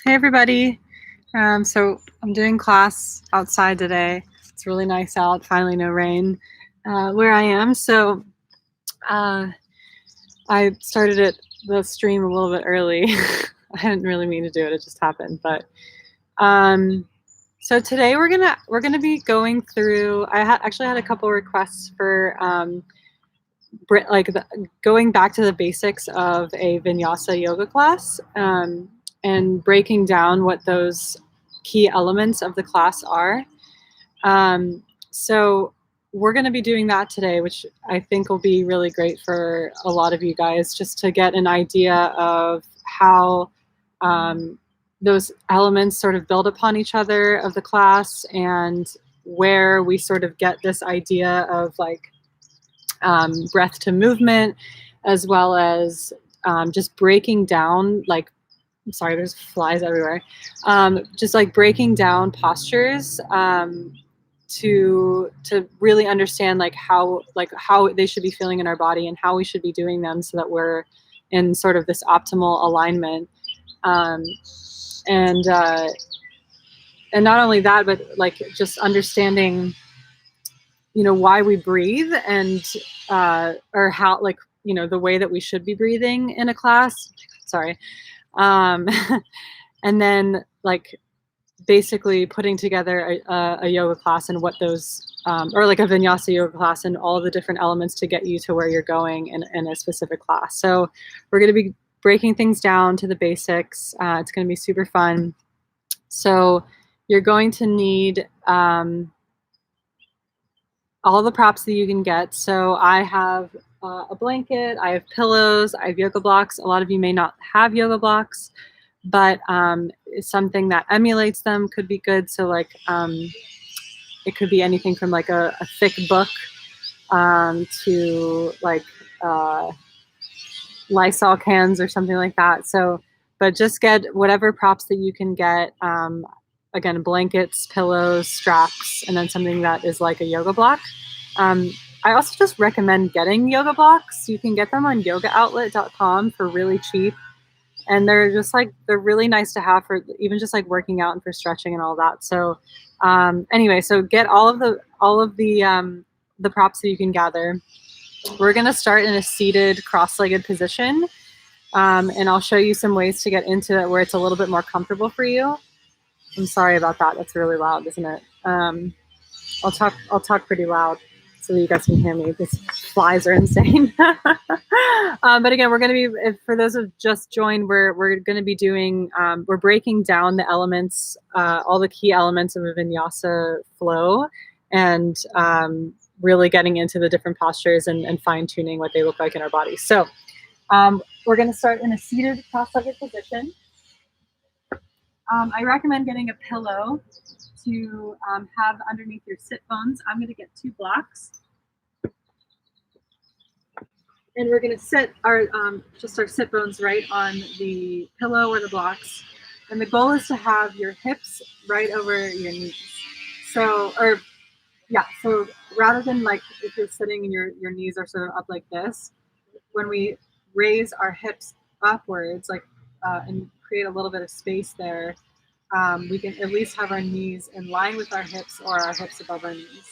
Hey everybody. So I'm doing class outside today. It's really nice out, finally no rain where I am. So uh, I started the stream a little bit early. I didn't really mean to do it, it just happened. But so today we're gonna be going through, actually had a couple requests for going back to the basics of a Vinyasa yoga class, and breaking down what those key elements of the class are. Um, so we're going to be doing that today, which I think will be really great for a lot of you guys, just to get an idea of how those elements sort of build upon each other of the class, and where we sort of get this idea of like breath to movement, as well as just breaking down, like, I'm sorry, there's flies everywhere. Just like breaking down postures, to really understand how they should be feeling in our body and how we should be doing them so that we're in sort of this optimal alignment. Um, and and not only that, but like just understanding, why we breathe, and or how, like, the way that we should be breathing in a class. Sorry. um, and then like basically putting together a yoga class, and what those or like a vinyasa yoga class, and all the different elements to get you to where you're going in a specific class. So we're going to be breaking things down to the basics. It's going to be super fun. So you're going to need all the props that you can get. So I have a blanket, I have pillows, I have yoga blocks. A lot of you may not have yoga blocks, but something that emulates them could be good. So like it could be anything from like a thick book to like Lysol cans or something like that. So, but just get whatever props that you can get. Again, blankets, pillows, straps, and then something that is like a yoga block. Um, I also just recommend getting yoga blocks. You can get them on yogaoutlet.com for really cheap. And they're really nice to have for even just like working out and for stretching and all that. So anyway, so get all of the props that you can gather. We're going to start in a seated cross-legged position. And I'll show you some ways to get into it where it's a little bit more comfortable for you. I'm sorry about that. That's really loud, isn't it? I'll talk pretty loud so that you guys can hear me. These flies are insane. But again, we're going to be, for those who've just joined, we're going to be doing, we're breaking down the elements, all the key elements of a vinyasa flow, and really getting into the different postures, and fine tuning what they look like in our bodies. So we're going to start in a seated cross-legged position. I recommend getting a pillow to have underneath your sit bones. I'm going to get 2 blocks. And we're going to sit our just our sit bones right on the pillow or the blocks. And the goal is to have your hips right over your knees. So rather than like if you're sitting and your knees are sort of up like this, when we raise our hips upwards, like and create a little bit of space there, we can at least have our knees in line with our hips, or our hips above our knees.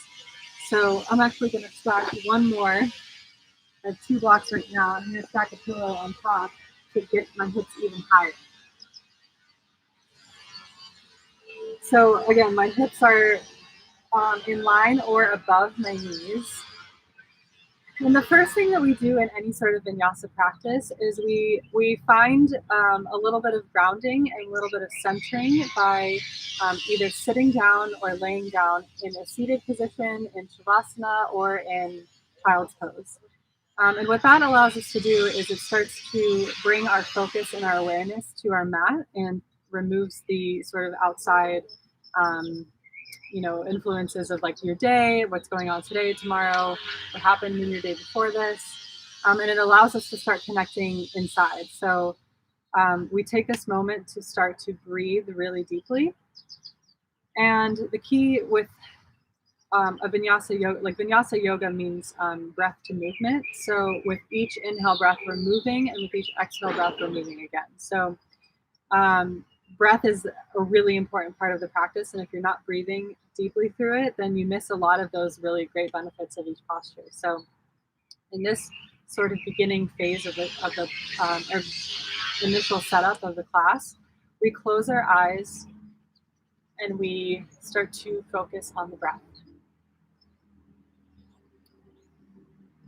So I'm actually going to stack one more. I have 2 blocks right now. I'm going to stack a pillow on top to get my hips even higher. So again, my hips are in line or above my knees. And the first thing that we do in any sort of vinyasa practice is we find a little bit of grounding and a little bit of centering by either sitting down or laying down in a seated position, in shavasana, or in child's pose. And what that allows us to do is it starts to bring our focus and our awareness to our mat, and removes the sort of outside influences of like your day, what's going on today, tomorrow, what happened in your day before this. And it allows us to start connecting inside. So we take this moment to start to breathe really deeply. And the key with a vinyasa yoga, like vinyasa yoga means breath to movement. So with each inhale breath, we're moving, and with each exhale breath, we're moving again. So breath is a really important part of the practice. And if you're not breathing deeply through it, then you miss a lot of those really great benefits of each posture. So in this sort of beginning phase of the or initial setup of the class, we close our eyes and we start to focus on the breath.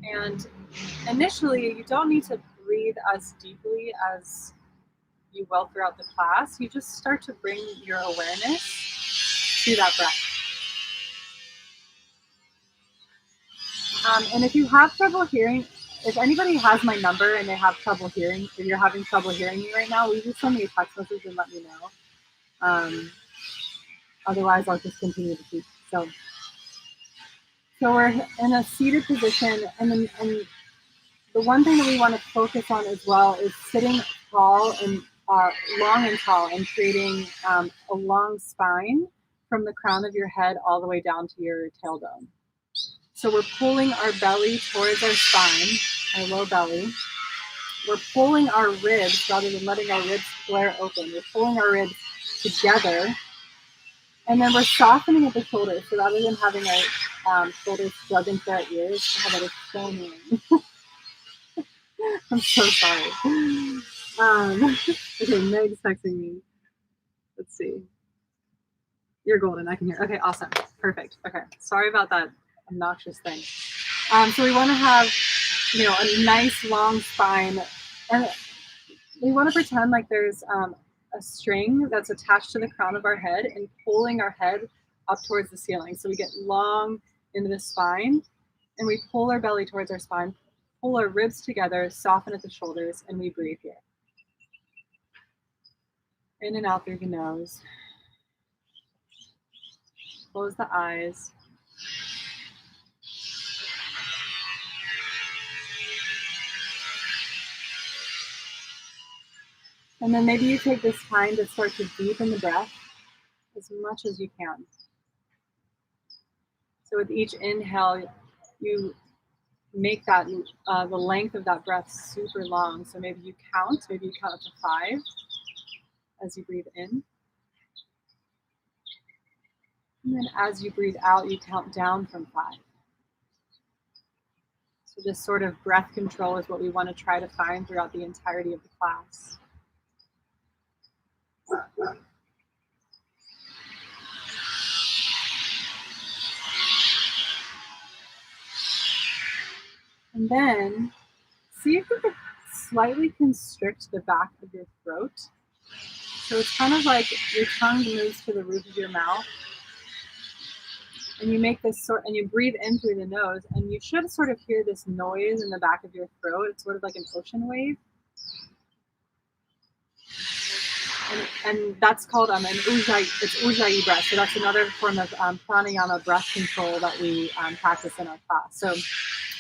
And initially, you don't need to breathe as deeply as you will throughout the class. You just start to bring your awareness to that breath. And if you have trouble hearing, if anybody has my number and they have trouble hearing, if you're having trouble hearing me right now, will you just send me a text message and let me know? Otherwise, I'll just continue to teach. So we're in a seated position, and the one thing that we want to focus on as well is sitting tall and long and tall, and creating a long spine from the crown of your head all the way down to your tailbone. So we're pulling our belly towards our spine, our low belly. We're pulling our ribs rather than letting our ribs flare open. We're pulling our ribs together, and then we're softening at the shoulders. So rather than having our shoulders dug into our ears, how about it's so annoying. I'm so sorry. Okay, Meg's texting me. Let's see. You're golden. I can hear. Okay, awesome. Perfect. Okay, sorry about that obnoxious thing. So we want to have, a nice long spine, and we want to pretend like there's a string that's attached to the crown of our head and pulling our head up towards the ceiling. So we get long into the spine, and we pull our belly towards our spine, pull our ribs together, soften at the shoulders, and we breathe here. In and out through the nose. Close the eyes. And then maybe you take this time to start to deepen the breath as much as you can. So with each inhale, you make that the length of that breath super long. So maybe you count up to 5 as you breathe in. And then as you breathe out, you count down from 5. So this sort of breath control is what we want to try to find throughout the entirety of the class. And then see if you could slightly constrict the back of your throat. So it's kind of like your tongue moves to the roof of your mouth. And you make this and you breathe in through the nose, and you should sort of hear this noise in the back of your throat. It's sort of like an ocean wave. And that's called an ujjayi breath. So that's another form of pranayama breath control that we practice in our class. So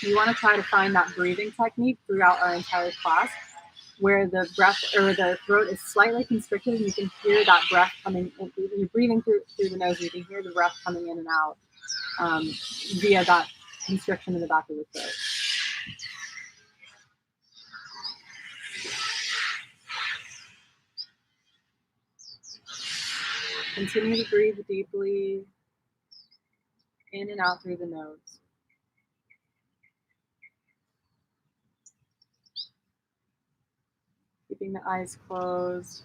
we want to try to find that breathing technique throughout our entire class, where the breath or the throat is slightly constricted, and you can hear that breath coming in. You're breathing through the nose, you can hear the breath coming in and out via that constriction in the back of the throat. Continue to breathe deeply in and out through the nose. Keeping the eyes closed.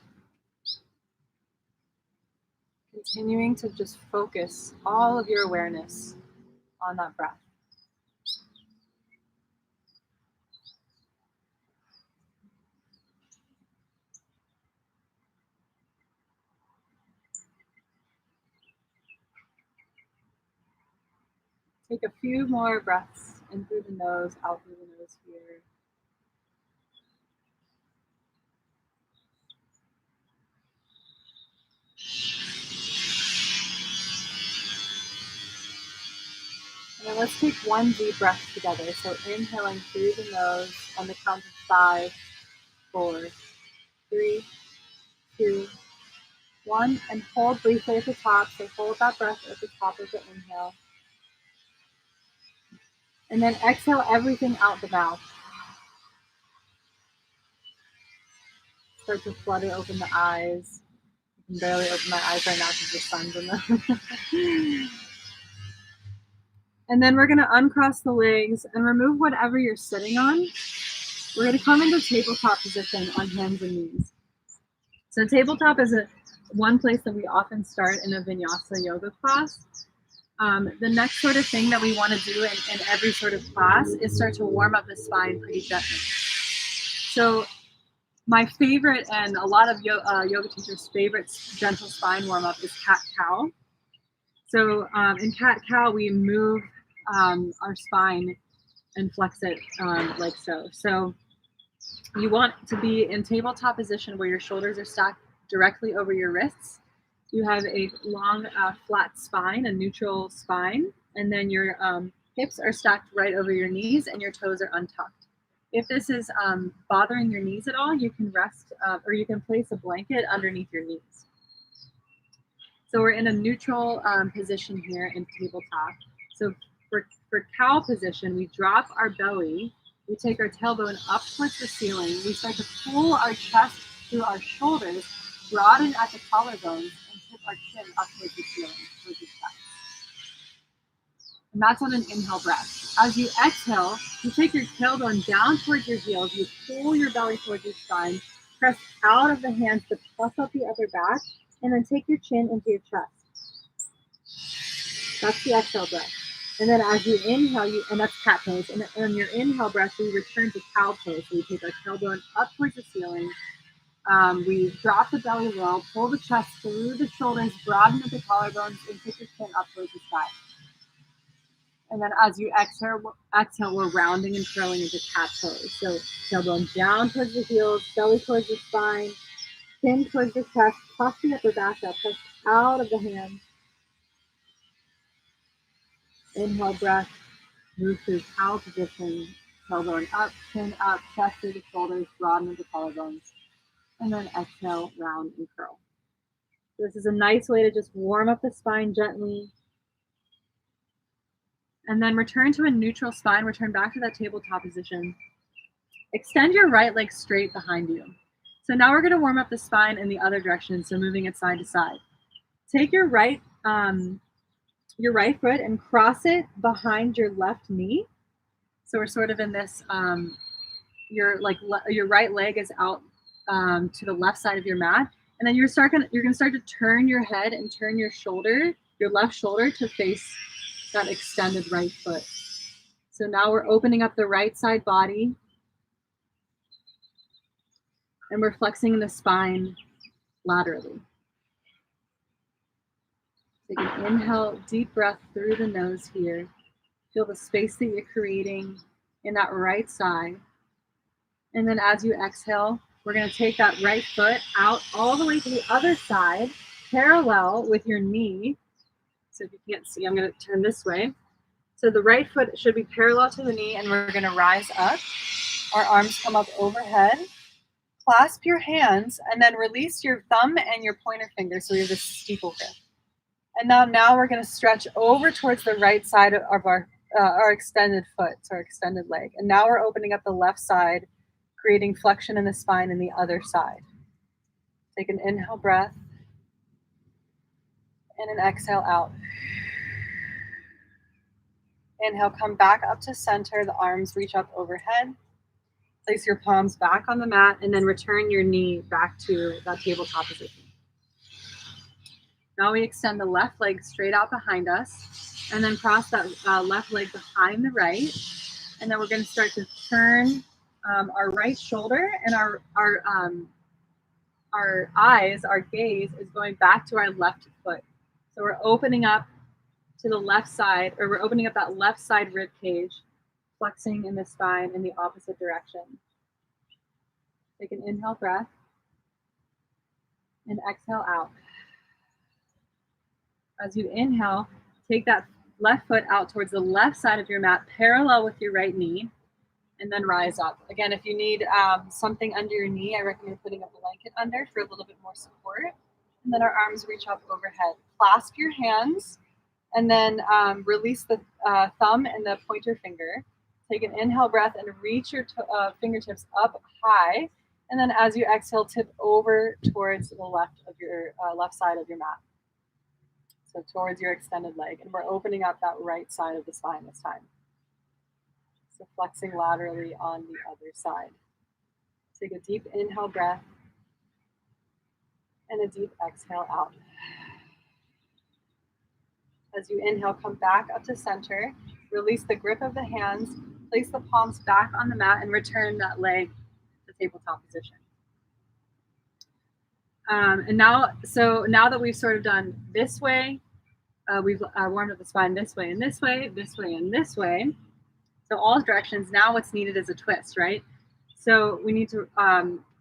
Continuing to just focus all of your awareness on that breath. Take a few more breaths in through the nose, out through the nose here. And then let's take one deep breath together. So inhaling through the nose on the count of 5, 4, 3, 2, 1, and hold briefly at the top. So hold that breath at the top of the inhale. And then exhale everything out the mouth. Start to flutter open the eyes. can barely open my eyes right now because the sun's in them. And then we're going to uncross the legs and remove whatever you're sitting on. We're going to come into tabletop position on hands and knees. So tabletop is one place that we often start in a Vinyasa yoga class. The next sort of thing that we want to do in every sort of class is start to warm up the spine pretty gently. So my favorite, and a lot of yoga teachers' favorite gentle spine warm up is cat-cow. So in cat-cow, we move our spine and flex it like so. So you want to be in tabletop position where your shoulders are stacked directly over your wrists. You have a long, flat spine, a neutral spine, and then your hips are stacked right over your knees and your toes are untucked. If this is bothering your knees at all, you can rest or you can place a blanket underneath your knees. So we're in a neutral position here in tabletop. So for cow position, we drop our belly, we take our tailbone up towards the ceiling, we start to pull our chest through our shoulders, broaden at the collarbones, and tip our chin up towards the ceiling, towards the chest. And that's on an inhale breath. As you exhale, you take your tailbone down towards your heels, you pull your belly towards your spine, press out of the hands to puff up the upper back, and then take your chin into your chest. That's the exhale breath. And then as you inhale, and that's cat pose. And on your inhale breath, we return to cow pose. So we take our tailbone up towards the ceiling. We drop the belly low, pull the chest through the shoulders, broaden at the collarbones, and take your chin up towards the sky. And then as you exhale, we're rounding and curling into cat pose. So tailbone down towards the heels, belly towards the spine, chin towards the chest, puff the upper back up, press out of the hands. Inhale breath, move through cow position, tailbone up, chin up, chest through the shoulders, broaden into collarbones. And then exhale, round and curl. This is a nice way to just warm up the spine gently. And then return to a neutral spine, return back to that tabletop position. Extend your right leg straight behind you. So now we're going to warm up the spine in the other direction, so moving it side to side. Take your right foot and cross it behind your left knee. So we're sort of in this, your right leg is out to the left side of your mat. And then you're going to start to turn your head and turn your left shoulder to face that extended right foot. So now we're opening up the right side body. And we're flexing the spine laterally. Take an inhale, deep breath through the nose here. Feel the space that you're creating in that right side. And then as you exhale, we're going to take that right foot out all the way to the other side, parallel with your knee. So if you can't see, I'm going to turn this way. So the right foot should be parallel to the knee, and we're going to rise up. Our arms come up overhead. Clasp your hands, and then release your thumb and your pointer finger, so we have this steeple grip. And now we're going to stretch over towards the right side of our extended foot, so our extended leg. And now we're opening up the left side, creating flexion in the spine in the other side. Take an inhale breath and an exhale out. Inhale, come back up to center. The arms reach up overhead. Place your palms back on the mat and then return your knee back to that tabletop position. Now we extend the left leg straight out behind us and then cross that left leg behind the right. And then we're going to start to turn our right shoulder, and our eyes, our gaze is going back to our left foot. So we're opening up to the left side, or we're opening up that left side rib cage, flexing in the spine in the opposite direction. Take an inhale breath and exhale out. As you inhale, take that left foot out towards the left side of your mat, parallel with your right knee, and then rise up. Again, if you need something under your knee, I recommend putting a blanket under for a little bit more support. And then our arms reach up overhead. Clasp your hands, and then release the thumb and the pointer finger. Take an inhale breath and reach your fingertips up high. And then as you exhale, tip over towards the left of your left side of your mat. So towards your extended leg. And we're opening up that right side of the spine this time. So flexing laterally on the other side. Take a deep inhale breath and a deep exhale out. As you inhale, come back up to center. Release the grip of the hands. Place the palms back on the mat and return that leg to tabletop position. And now that we've sort of done this way, we've warmed up the spine this way and this way, this way and this way. So all directions. Now what's needed is a twist, right? So we need to,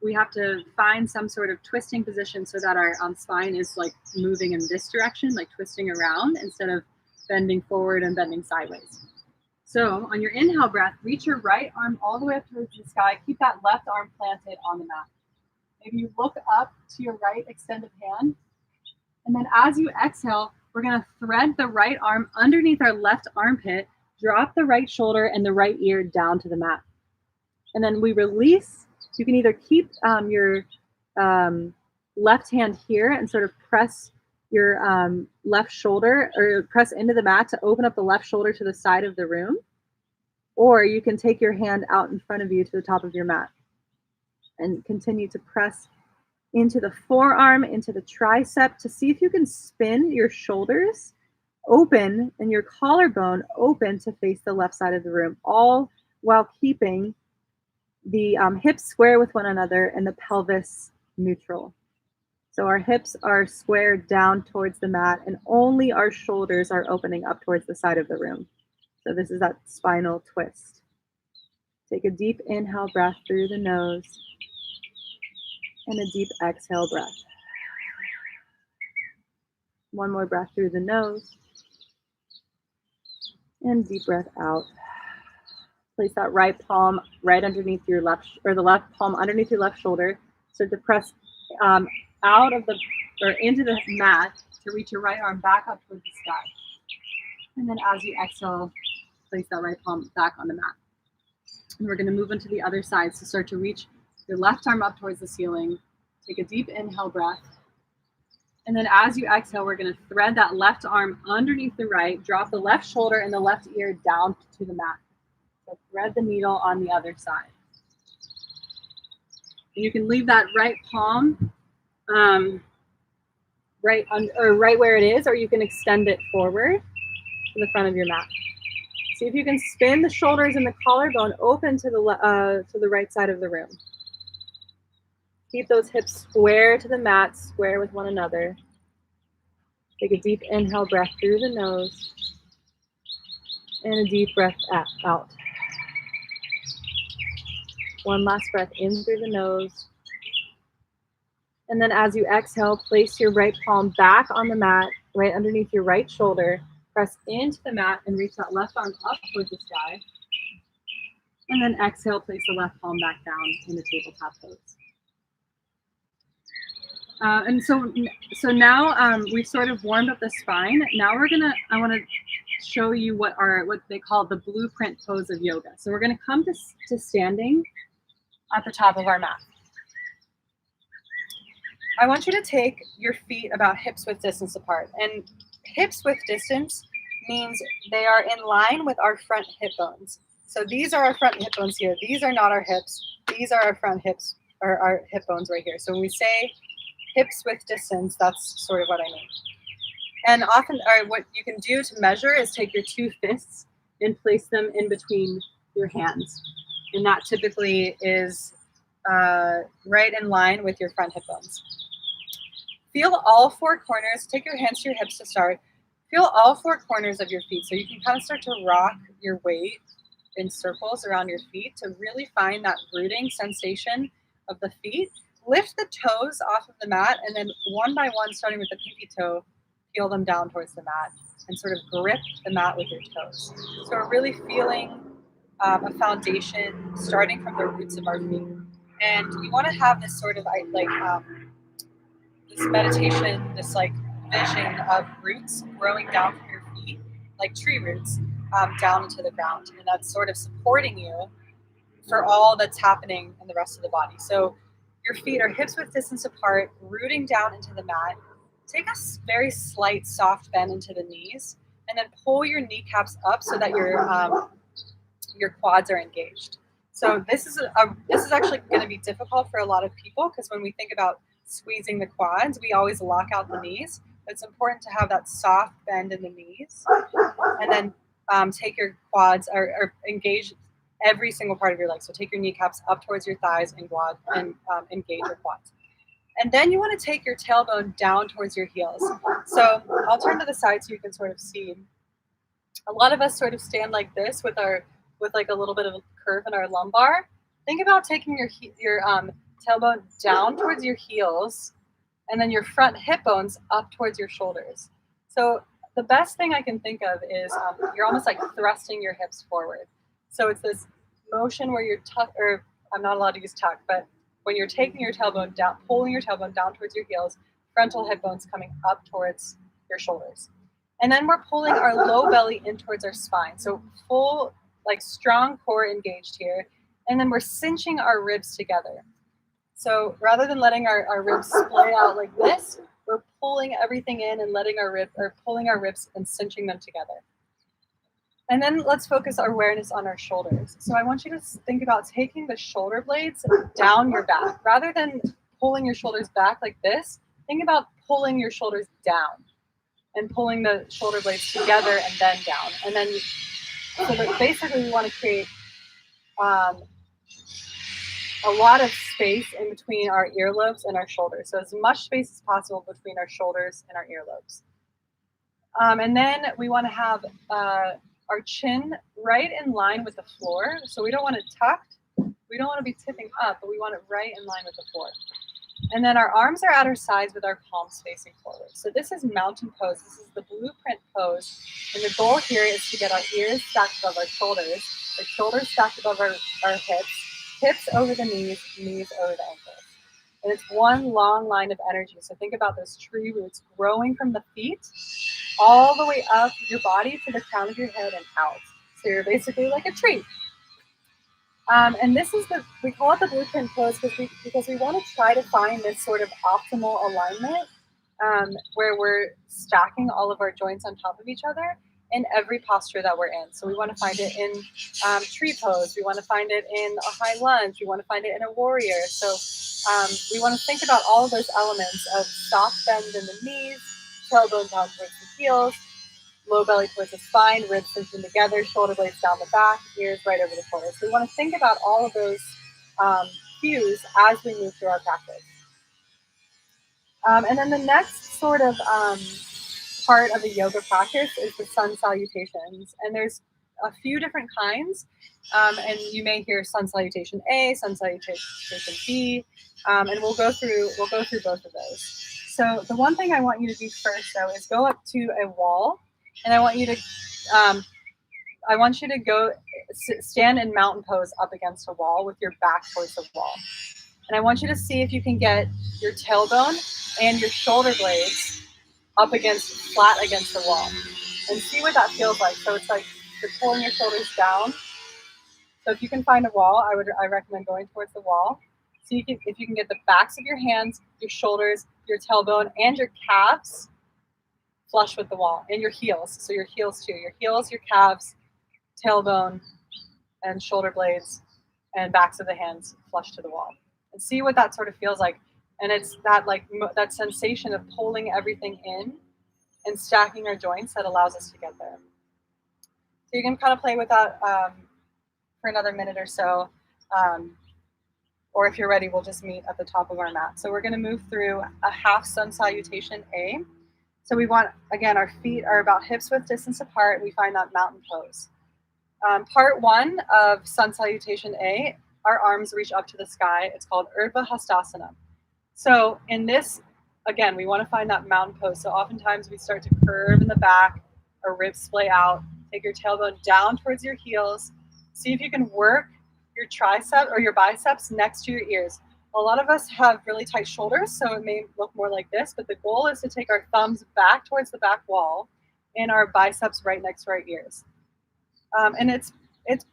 we have to find some sort of twisting position so that our spine is like moving in this direction, like twisting around instead of bending forward and bending sideways. So on your inhale breath, reach your right arm all the way up towards the sky. Keep that left arm planted on the mat. Maybe you look up to your right extended hand. And then as you exhale, we're going to thread the right arm underneath our left armpit, drop the right shoulder and the right ear down to the mat. And then we release. You can either keep your left hand here and sort of press your left shoulder or press into the mat to open up the left shoulder to the side of the room. Or you can take your hand out in front of you to the top of your mat and continue to press into the forearm, into the tricep to see if you can spin your shoulders open and your collarbone open to face the left side of the room, all while keeping the hips square with one another and the pelvis neutral. So our hips are squared down towards the mat and only our shoulders are opening up towards the side of the room. So this is that spinal twist. Take a deep inhale breath through the nose and a deep exhale breath. One more breath through the nose and deep breath out. Place that right palm right underneath your left, or the left palm underneath your left shoulder. Start to press out of the, or into the mat to reach your right arm back up towards the sky. And then as you exhale, place that right palm back on the mat. And we're going to move into the other side. So start to reach your left arm up towards the ceiling. Take a deep inhale breath. And then as you exhale, we're going to thread that left arm underneath the right, drop the left shoulder and the left ear down to the mat. So thread the needle on the other side. And you can leave that right palm right where it is, or you can extend it forward to the front of your mat. See if you can spin the shoulders and the collarbone open to the right side of the room. Keep those hips square to the mat, square with one another. Take a deep inhale breath through the nose and a deep breath out. One last breath in through the nose. And then as you exhale, place your right palm back on the mat, right underneath your right shoulder. Press into the mat and reach that left arm up towards the sky. And then exhale, place the left palm back down in the tabletop pose. And so now we've sort of warmed up the spine. Now I want to show you what they call the blueprint pose of yoga. So we're going to come to standing at the top of our mat. I want you to take your feet about hips width distance apart. And hips width distance means they are in line with our front hip bones. So these are our front hip bones here. These are not our hips. These are our front hips, or our hip bones right here. So when we say hips width distance, that's sort of what I mean. And often, what you can do to measure is take your two fists and place them in between your hands. And that typically is right in line with your front hip bones. Feel all four corners. Take your hands to your hips to start. Feel all four corners of your feet. So you can kind of start to rock your weight in circles around your feet to really find that rooting sensation of the feet. Lift the toes off of the mat, and then one by one, starting with the pinky toe, peel them down towards the mat and sort of grip the mat with your toes. So we're really feeling a foundation starting from the roots of our feet. And you want to have this sort of this meditation, this like vision of roots growing down from your feet, like tree roots, down into the ground. And that's sort of supporting you for all that's happening in the rest of the body. So Your feet are hips width distance apart, rooting down into the mat. Take a very slight soft bend into the knees, and then pull your kneecaps up so that your quads are engaged. So this is actually going to be difficult for a lot of people because when we think about squeezing the quads, we always lock out the knees. It's important to have that soft bend in the knees, and then take your quads or engage every single part of your leg. So take your kneecaps up towards your thighs and quad and engage your quads. And then you want to take your tailbone down towards your heels. So I'll turn to the side so you can sort of see. A lot of us sort of stand like this with like a little bit of a curve in our lumbar. Think about taking your tailbone down towards your heels, and then your front hip bones up towards your shoulders. So the best thing I can think of is you're almost like thrusting your hips forward. So it's this motion where you're or I'm not allowed to use tuck, but when you're taking your tailbone down, pulling your tailbone down towards your heels, frontal hip bones coming up towards your shoulders. And then we're pulling our low belly in towards our spine. So full, like strong core engaged here. And then we're cinching our ribs together. So rather than letting our ribs splay out like this, we're pulling everything in and pulling our ribs and cinching them together. And then let's focus our awareness on our shoulders. So I want you to think about taking the shoulder blades down your back. Rather than pulling your shoulders back like this, think about pulling your shoulders down and pulling the shoulder blades together and then down. And then, so that basically we want to create a lot of space in between our earlobes and our shoulders. So as much space as possible between our shoulders and our earlobes. And then we want to have our chin right in line with the floor. So we don't want it tucked. We don't want to be tipping up, but we want it right in line with the floor. And then our arms are at our sides with our palms facing forward. So this is mountain pose. This is the blueprint pose. And the goal here is to get our ears stacked above our shoulders stacked above our hips, hips over the knees, knees over the ankles. And it's one long line of energy. So think about those tree roots growing from the feet all the way up your body to the crown of your head and out. So you're basically like a tree. And this is we call it the blueprint pose because we want to try to find this sort of optimal alignment where we're stacking all of our joints on top of each other in every posture that we're in. So we want to find it in tree pose. We want to find it in a high lunge. We want to find it in a warrior. So we want to think about all of those elements of soft bend in the knees, tailbone down towards the heels, low belly towards the spine, ribs cinching together, shoulder blades down the back, ears right over the shoulders. So we want to think about all of those cues as we move through our practice. And then the next sort of part of the yoga practice is the sun salutations. And there's a few different kinds. And you may hear sun salutation A, sun salutation B, and we'll go through both of those. So the one thing I want you to do first, though, is go up to a wall, and I want you to go stand in mountain pose up against a wall with your back towards the wall. And I want you to see if you can get your tailbone and your shoulder blades up flat against the wall, and see what that feels like. So it's like you're pulling your shoulders down. So if you can find a wall, I recommend going towards the wall. So if you can get the backs of your hands, your shoulders, your tailbone, and your calves flush with the wall, and your heels. So your heels too. Your heels, your calves, tailbone, and shoulder blades, and backs of the hands flush to the wall. And see what that sort of feels like. And it's that sensation of pulling everything in and stacking our joints that allows us to get there. So you can kind of play with that for another minute or so. Or if you're ready, we'll just meet at the top of our mat. So we're going to move through a half sun salutation A. So we want, again, our feet are about hips width distance apart. We find that mountain pose. Part one of sun salutation A, our arms reach up to the sky. It's called Urdhva Hastasana. So in this, again, we want to find that mountain pose. So oftentimes we start to curve in the back, our ribs splay out. Take your tailbone down towards your heels. See if you can work your tricep or your biceps next to your ears. A lot of us have really tight shoulders, so it may look more like this, but the goal is to take our thumbs back towards the back wall and our biceps right next to our ears. And it's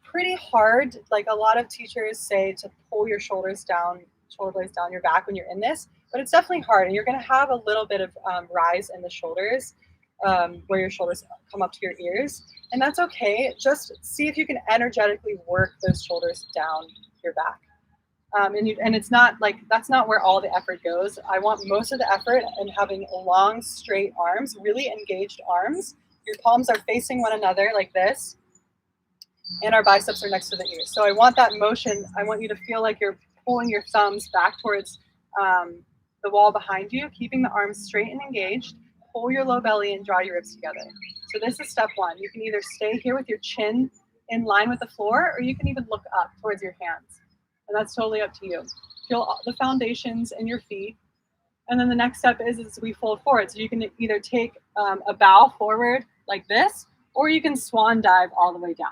pretty hard. Like a lot of teachers say to pull your shoulders down shoulder blades down your back when you're in this, but it's definitely hard, and you're going to have a little bit of rise in the shoulders, where your shoulders come up to your ears, and that's okay. Just see if you can energetically work those shoulders down your back. And it's not like, that's not where all the effort goes. I want most of the effort in having long, straight arms, really engaged arms. Your palms are facing one another like this, and our biceps are next to the ears. So I want that motion. I want you to feel like you're pulling your thumbs back towards the wall behind you, keeping the arms straight and engaged. Pull your low belly and draw your ribs together. So this is step one. You can either stay here with your chin in line with the floor, or you can even look up towards your hands. And that's totally up to you. Feel the foundations in your feet. And then the next step is we fold forward. So you can either take a bow forward like this, or you can swan dive all the way down.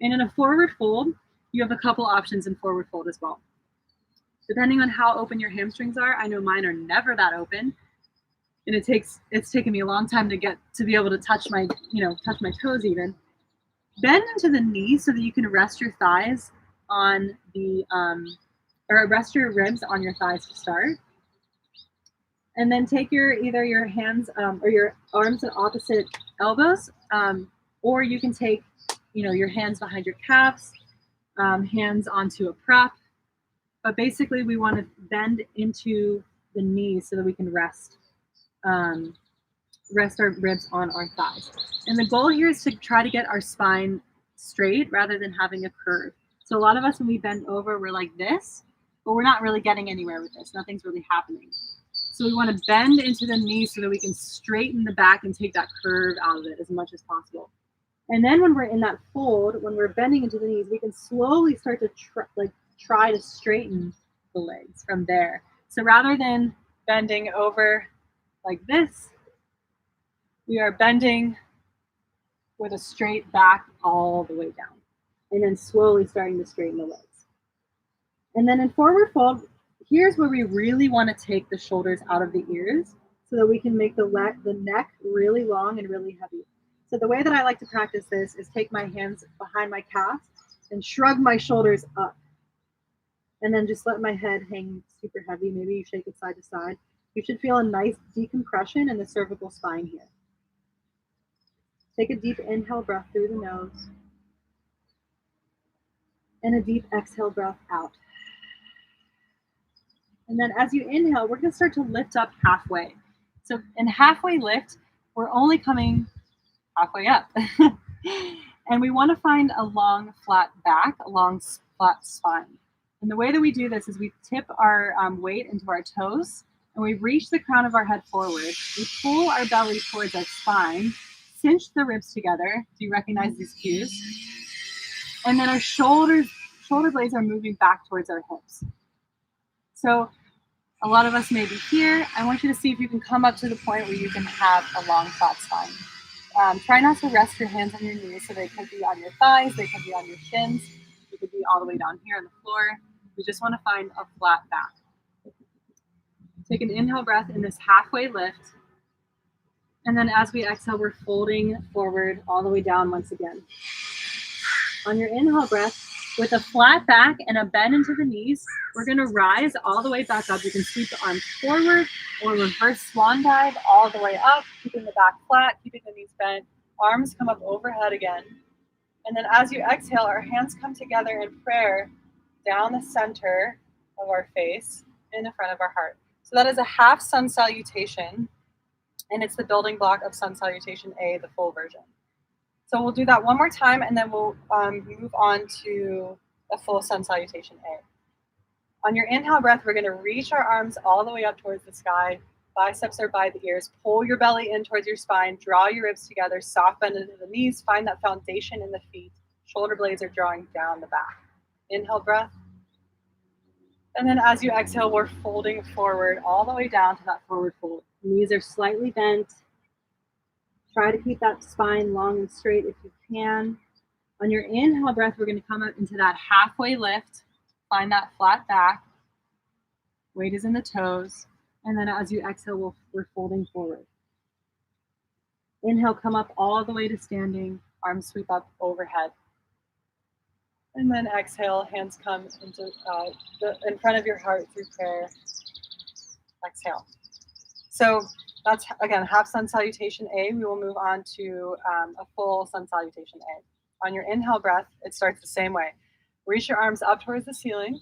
And in a forward fold, you have a couple options in forward fold as well. Depending on how open your hamstrings are, I know mine are never that open. And it's taken me a long time to be able to touch my toes even. Bend into the knees so that you can rest your thighs on the, or rest your ribs on your thighs to start. And then take either your hands or your arms at opposite elbows, or you can take, your hands behind your calves, hands onto a prop. But basically we want to bend into the knees so that we can rest our ribs on our thighs. And the goal here is to try to get our spine straight rather than having a curve. So a lot of us, when we bend over, we're like this, but we're not really getting anywhere with this. Nothing's really happening. So we want to bend into the knees so that we can straighten the back and take that curve out of it as much as possible. And then when we're in that fold, when we're bending into the knees, we can slowly start to try to straighten the legs from there. So rather than bending over like this, we are bending with a straight back all the way down, and then slowly starting to straighten the legs. And then in forward fold, here's where we really want to take the shoulders out of the ears so that we can make the neck really long and really heavy. So the way that I like to practice this is take my hands behind my calf and shrug my shoulders up. And then just let my head hang super heavy. Maybe you shake it side to side. You should feel a nice decompression in the cervical spine here. Take a deep inhale breath through the nose. And a deep exhale breath out. And then as you inhale, we're going to start to lift up halfway. So in halfway lift, we're only coming halfway up. And we want to find a long, flat back, a long, flat spine. And the way that we do this is we tip our weight into our toes, and we reach the crown of our head forward. We pull our belly towards our spine, cinch the ribs together. Do you recognize these cues? And then our shoulder blades are moving back towards our hips. So a lot of us may be here. I want you to see if you can come up to the point where you can have a long, flat spine. Try not to rest your hands on your knees, so they could be on your thighs, they could be on your shins, they could be all the way down here on the floor. We just want to find a flat back. Take an inhale breath in this halfway lift. And then as we exhale, we're folding forward all the way down once again. On your inhale breath, with a flat back and a bend into the knees, we're going to rise all the way back up. You can sweep the arms forward or reverse swan dive all the way up, keeping the back flat, keeping the knees bent. Arms come up overhead again. And then as you exhale, our hands come together in prayer down the center of our face in the front of our heart. So that is a half sun salutation, and it's the building block of sun salutation A, the full version. So we'll do that one more time, and then we'll move on to a full sun salutation A. On your inhale breath, we're going to reach our arms all the way up towards the sky. Biceps are by the ears. Pull your belly in towards your spine. Draw your ribs together. Soft bend into the knees. Find that foundation in the feet. Shoulder blades are drawing down the back. Inhale breath. And then as you exhale, we're folding forward all the way down to that forward fold. Knees are slightly bent. Try to keep that spine long and straight if you can. On your inhale breath, we're going to come up into that halfway lift. Find that flat back. Weight is in the toes. And then as you exhale, we're folding forward. Inhale, come up all the way to standing. Arms sweep up overhead. And then exhale, hands come into in front of your heart through prayer. Exhale. So that's, again, half sun salutation A. We will move on to a full sun salutation A. On your inhale breath, it starts the same way. Reach your arms up towards the ceiling.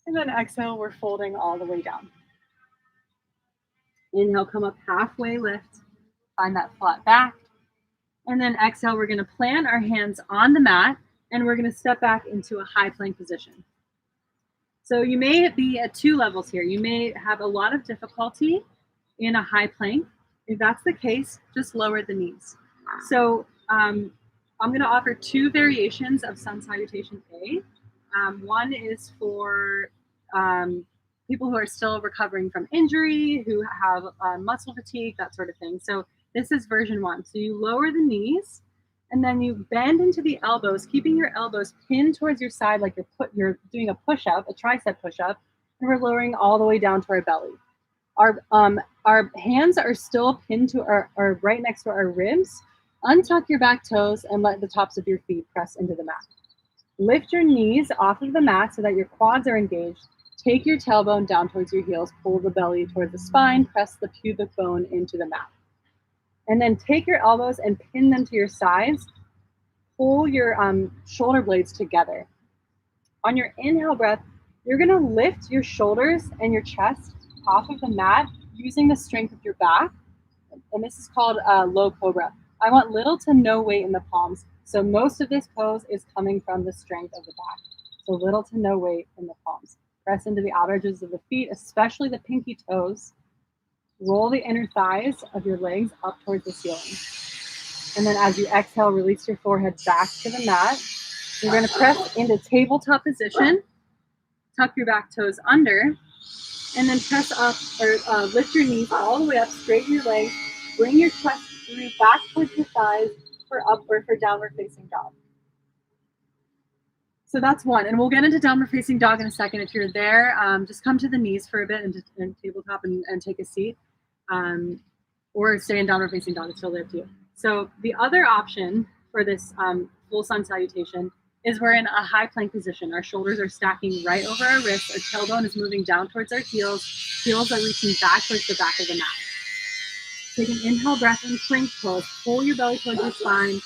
And then exhale, we're folding all the way down. Inhale, come up halfway, lift. Find that flat back. And then exhale, we're going to plant our hands on the mat, and we're going to step back into a high plank position. So you may be at two levels here. You may have a lot of difficulty in a high plank. If that's the case, just lower the knees. So I'm going to offer two variations of sun salutation A. One is for people who are still recovering from injury, who have muscle fatigue, that sort of thing. So this is version one. So you lower the knees, and then you bend into the elbows, keeping your elbows pinned towards your side like you're doing a push-up, a tricep push-up, and we're lowering all the way down to our belly. Our hands are still pinned to our right next to our ribs. Untuck your back toes and let the tops of your feet press into the mat. Lift your knees off of the mat so that your quads are engaged. Take your tailbone down towards your heels, pull the belly towards the spine, press the pubic bone into the mat. And then take your elbows and pin them to your sides. Pull your shoulder blades together. On your inhale breath, you're going to lift your shoulders and your chest off of the mat using the strength of your back. And this is called low cobra. I want little to no weight in the palms. So most of this pose is coming from the strength of the back. So little to no weight in the palms. Press into the outer edges of the feet, especially the pinky toes. Roll the inner thighs of your legs up towards the ceiling. And then as you exhale, release your forehead back to the mat. You're going to press into tabletop position. Tuck your back toes under. And then press up or lift your knees all the way up, straighten your legs, bring your chest through back towards your thighs for upward for downward facing dog. So that's one. And we'll get into downward facing dog in a second. If you're there, just come to the knees for a bit and tabletop and take a seat. Or stay in downward facing dog. It's totally up to you. So the other option for this full sun salutation is we're in a high plank position. Our shoulders are stacking right over our wrists. Our tailbone is moving down towards our heels. Heels are reaching back towards the back of the mat. Take an inhale breath in plank pose. Pull your belly towards your spine.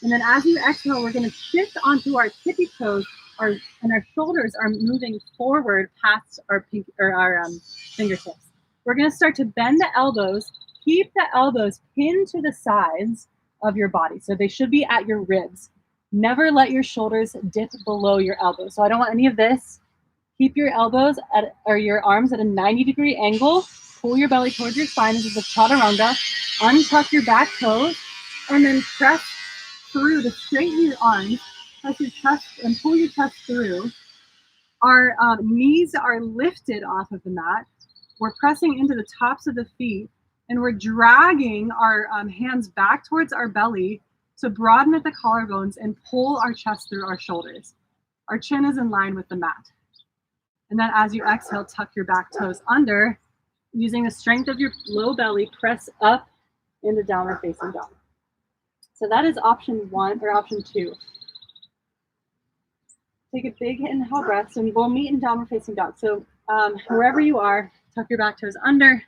And then as you exhale, we're going to shift onto our tippy toes. And our shoulders are moving forward past our fingertips. We're going to start to bend the elbows. Keep the elbows pinned to the sides of your body. So they should be at your ribs. Never let your shoulders dip below your elbows. So I don't want any of this. Keep your elbows or your arms at a 90-degree angle. Pull your belly towards your spine. This is a chaturanga. Untuck your back toes and then press through to straighten your arms. Press your chest and pull your chest through. Our knees are lifted off of the mat. We're pressing into the tops of the feet and we're dragging our hands back towards our belly to broaden at the collarbones and pull our chest through our shoulders. Our chin is in line with the mat. And then as you exhale, tuck your back toes under. Using the strength of your low belly, press up into downward facing dog. So that is option one or option two. Take a big inhale breath and we'll meet in downward facing dog. So wherever you are, tuck your back toes under.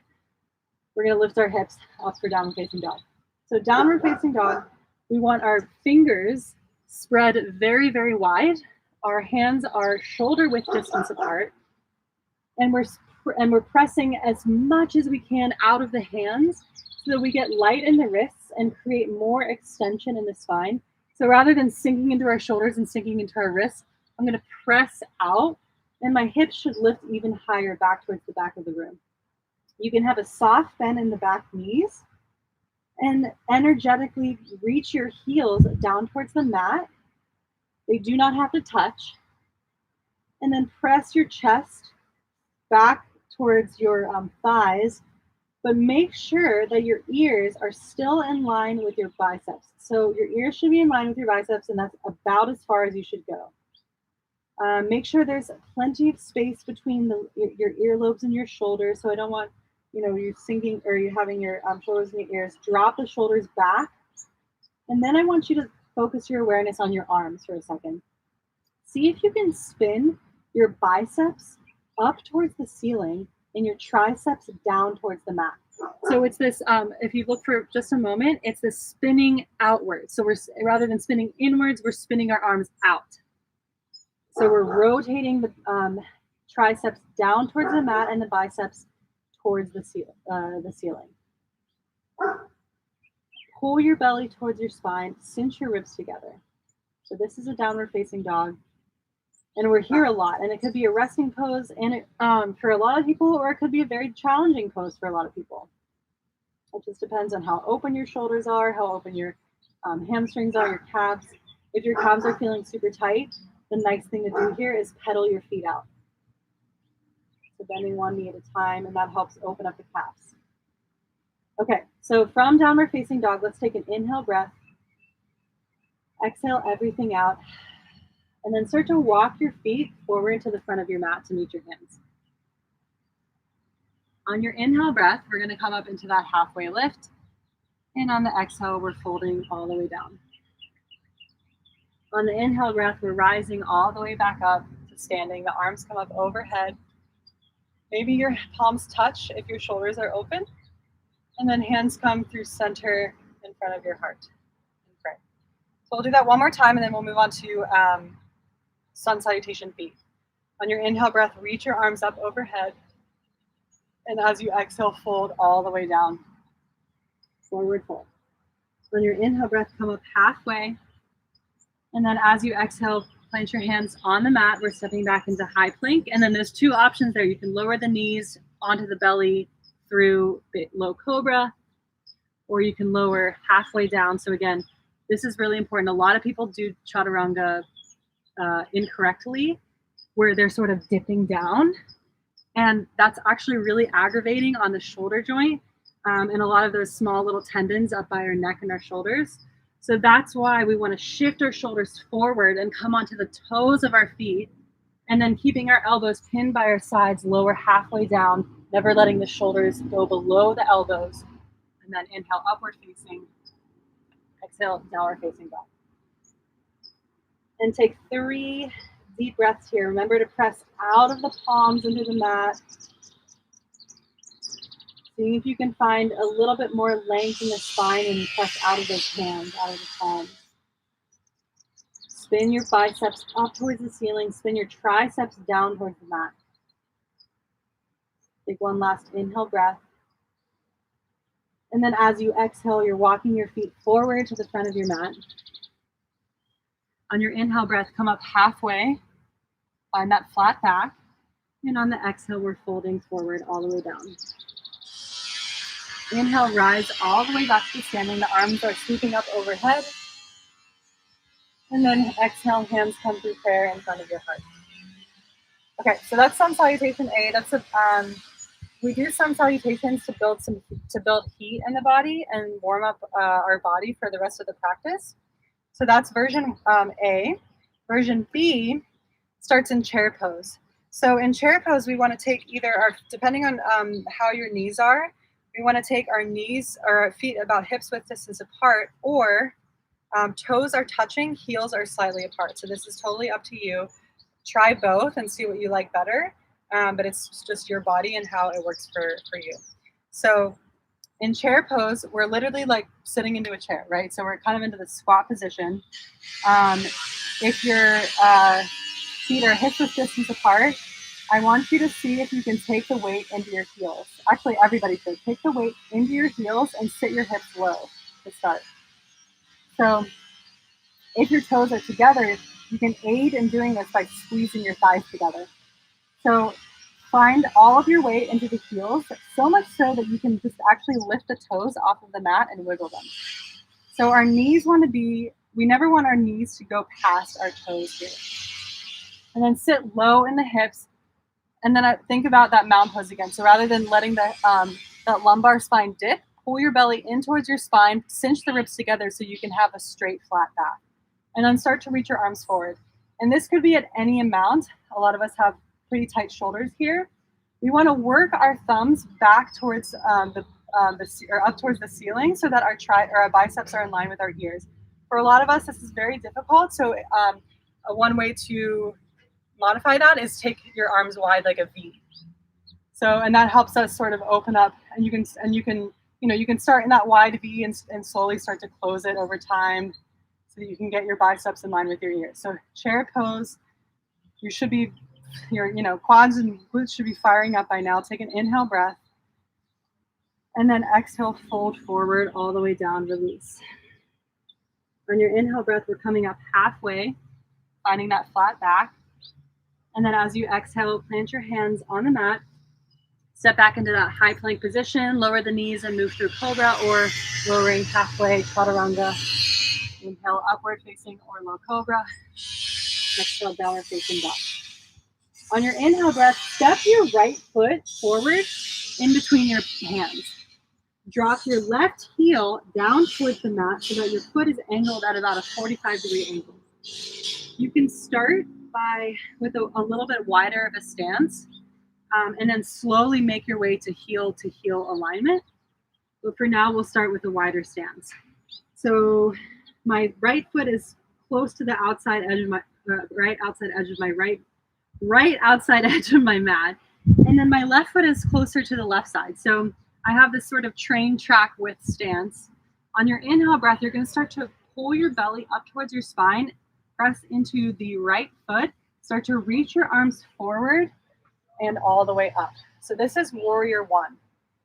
We're going to lift our hips up for downward facing dog. So downward facing dog, we want our fingers spread very, very wide. Our hands are shoulder width distance apart. And we're pressing as much as we can out of the hands so that we get light in the wrists and create more extension in the spine. So rather than sinking into our shoulders and sinking into our wrists, I'm going to press out and my hips should lift even higher back towards the back of the room. You can have a soft bend in the back knees and energetically reach your heels down towards the mat. They do not have to touch. And then press your chest back towards your thighs, but make sure that your ears are still in line with your biceps. So your ears should be in line with your biceps, and that's about as far as you should go. Make sure there's plenty of space between your earlobes and your shoulders. So I don't want you sinking or you having your shoulders in your ears. Drop the shoulders back. And then I want you to focus your awareness on your arms for a second. See if you can spin your biceps up towards the ceiling and your triceps down towards the mat. So it's this, if you look for just a moment, it's this spinning outwards. So we're, rather than spinning inwards, we're spinning our arms out. So we're rotating the triceps down towards the mat and the biceps towards the ceiling. Pull your belly towards your spine, cinch your ribs together. So this is a downward facing dog. And we're here a lot, and it could be a resting pose and for a lot of people, or it could be a very challenging pose for a lot of people. It just depends on how open your shoulders are, how open your hamstrings are, your calves. If your calves are feeling super tight, the nice thing to do here is pedal your feet out. So bending one knee at a time, and that helps open up the calves. Okay, so from downward facing dog, let's take an inhale breath. Exhale everything out. And then start to walk your feet forward to the front of your mat to meet your hands. On your inhale breath, we're going to come up into that halfway lift. And on the exhale, we're folding all the way down. On the inhale breath, we're rising all the way back up to standing. The arms come up overhead. Maybe your palms touch if your shoulders are open. And then hands come through center in front of your heart and pray. So we'll do that one more time, and then we'll move on to sun salutation feet. On your inhale breath, reach your arms up overhead. And as you exhale, fold all the way down. Forward fold. On your inhale breath, come up halfway. And then as you exhale, plant your hands on the mat. We're stepping back into high plank. And then there's two options there. You can lower the knees onto the belly through low cobra, or you can lower halfway down. So again, this is really important. A lot of people do chaturanga incorrectly, where they're sort of dipping down, and that's actually really aggravating on the shoulder joint and a lot of those small little tendons up by our neck and our shoulders. So that's why we want to shift our shoulders forward and come onto the toes of our feet, and then keeping our elbows pinned by our sides, lower halfway down, never letting the shoulders go below the elbows, and then inhale upward facing, exhale downward facing dog. And take 3 deep breaths here. Remember to press out of the palms into the mat. Seeing if you can find a little bit more length in the spine and press out of those hands, out of the palms. Spin your biceps up towards the ceiling. Spin your triceps down towards the mat. Take one last inhale breath. And then as you exhale, you're walking your feet forward to the front of your mat. On your inhale breath, come up halfway, find that flat back. And on the exhale, we're folding forward all the way down. Inhale, rise all the way back to standing. The arms are sweeping up overhead. And then exhale, hands come through prayer in front of your heart. Okay, so that's sun salutation A. That's we do sun salutations to build heat in the body and warm up our body for the rest of the practice. So that's version A. Version B starts in chair pose. So in chair pose, we want to take either depending on how your knees are, we want to take our knees or our feet about hips width distance apart, or toes are touching, heels are slightly apart. So this is totally up to you. Try both and see what you like better, but it's just your body and how it works for you. So in chair pose, we're literally like sitting into a chair, right? So we're kind of into the squat position. If your feet are hip width distance apart, I want you to see if you can take the weight into your heels. Actually, everybody should. Take the weight into your heels and sit your hips low to start. So if your toes are together, you can aid in doing this by squeezing your thighs together. So find all of your weight into the heels, so much so that you can just actually lift the toes off of the mat and wiggle them. So our knees want to be, we never want our knees to go past our toes here. And then sit low in the hips. And then think about that mound pose again. So rather than letting that lumbar spine dip, pull your belly in towards your spine, cinch the ribs together so you can have a straight flat back. And then start to reach your arms forward. And this could be at any amount. A lot of us have pretty tight shoulders here. We want to work our thumbs back towards or up towards the ceiling so that our biceps are in line with our ears. For a lot of us, this is very difficult. So One way to modify that is take your arms wide like a V. So, and that helps us sort of open up, and you can, you can start in that wide V and slowly start to close it over time so that you can get your biceps in line with your ears. So chair pose, you should be, your, quads and glutes should be firing up by now. Take an inhale breath, and then exhale, fold forward all the way down, release. On your inhale breath, we're coming up halfway, finding that flat back. And then as you exhale, plant your hands on the mat, step back into that high plank position, lower the knees and move through cobra or lowering halfway, chaturanga. Inhale, upward facing or low cobra. Exhale, downward facing dog. On your inhale breath, step your right foot forward in between your hands. Drop your left heel down towards the mat so that your foot is angled at about a 45-degree angle. You can start with a little bit wider of a stance, and then slowly make your way to heel alignment. But for now, we'll start with a wider stance. So my right foot is close to the outside edge of my right outside edge of my right outside edge of my mat, and then my left foot is closer to the left side. So I have this sort of train track width stance. On your inhale breath, you're going to start to pull your belly up towards your spine, press into the right foot, start to reach your arms forward and all the way up. So this is warrior one.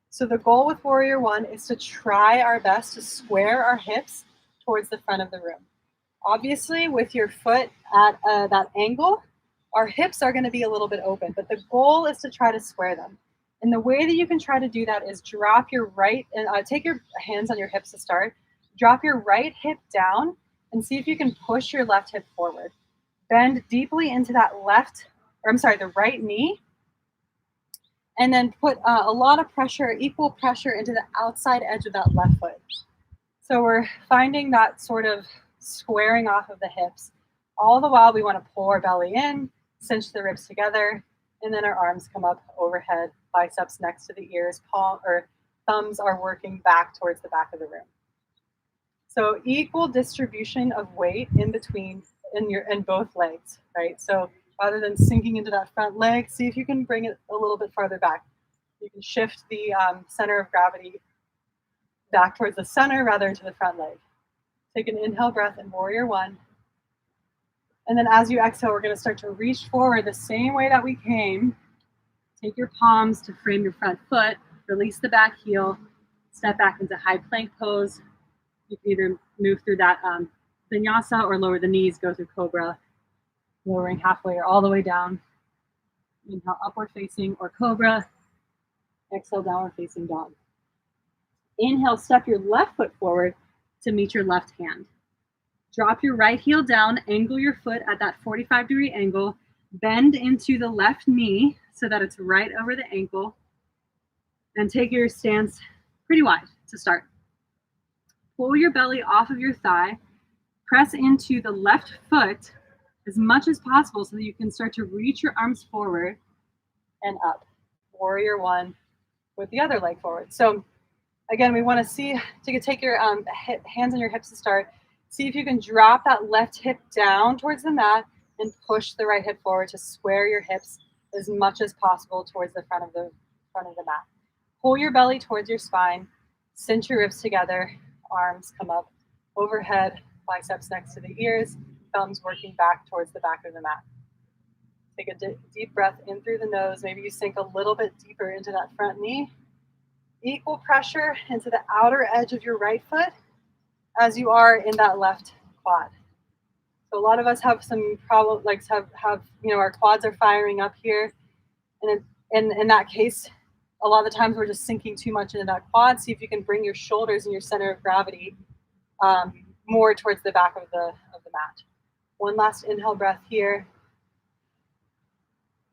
So the goal with warrior one is to try our best to square our hips towards the front of the room. Obviously, with your foot at that angle, our hips are going to be a little bit open, but the goal is to try to square them. And the way that you can try to do that is drop your right, take your hands on your hips to start, drop your right hip down and see if you can push your left hip forward. Bend deeply into that the right knee, and then put a lot of pressure, equal pressure into the outside edge of that left foot. So we're finding that sort of squaring off of the hips. All the while we want to pull our belly in, cinch the ribs together, and then our arms come up overhead, biceps next to the ears, thumbs are working back towards the back of the room. So equal distribution of weight in between in both legs, right? So rather than sinking into that front leg, see if you can bring it a little bit farther back. You can shift the center of gravity back towards the center rather than to the front leg. Take an inhale breath in warrior one. And then as you exhale, we're going to start to reach forward the same way that we came. Take your palms to frame your front foot, release the back heel, step back into high plank pose. You can either move through that vinyasa or lower the knees, go through cobra, lowering halfway or all the way down. Inhale, upward facing or cobra. Exhale, downward facing dog. Inhale, step your left foot forward to meet your left hand. Drop your right heel down, angle your foot at that 45-degree angle, bend into the left knee so that it's right over the ankle, and take your stance pretty wide to start. Pull your belly off of your thigh, press into the left foot as much as possible so that you can start to reach your arms forward and up. Warrior one with the other leg forward. So again, we want to take your hands on your hips to start. See if you can drop that left hip down towards the mat and push the right hip forward to square your hips as much as possible towards the front of the mat. Pull your belly towards your spine, cinch your ribs together, arms come up overhead, biceps next to the ears, thumbs working back towards the back of the mat. Take a deep breath in through the nose. Maybe you sink a little bit deeper into that front knee. Equal pressure into the outer edge of your right foot as you are in that left quad. So a lot of us have some problem, our quads are firing up here. And in that case, a lot of the times we're just sinking too much into that quad. See if you can bring your shoulders and your center of gravity more towards the back of the mat. One last inhale breath here.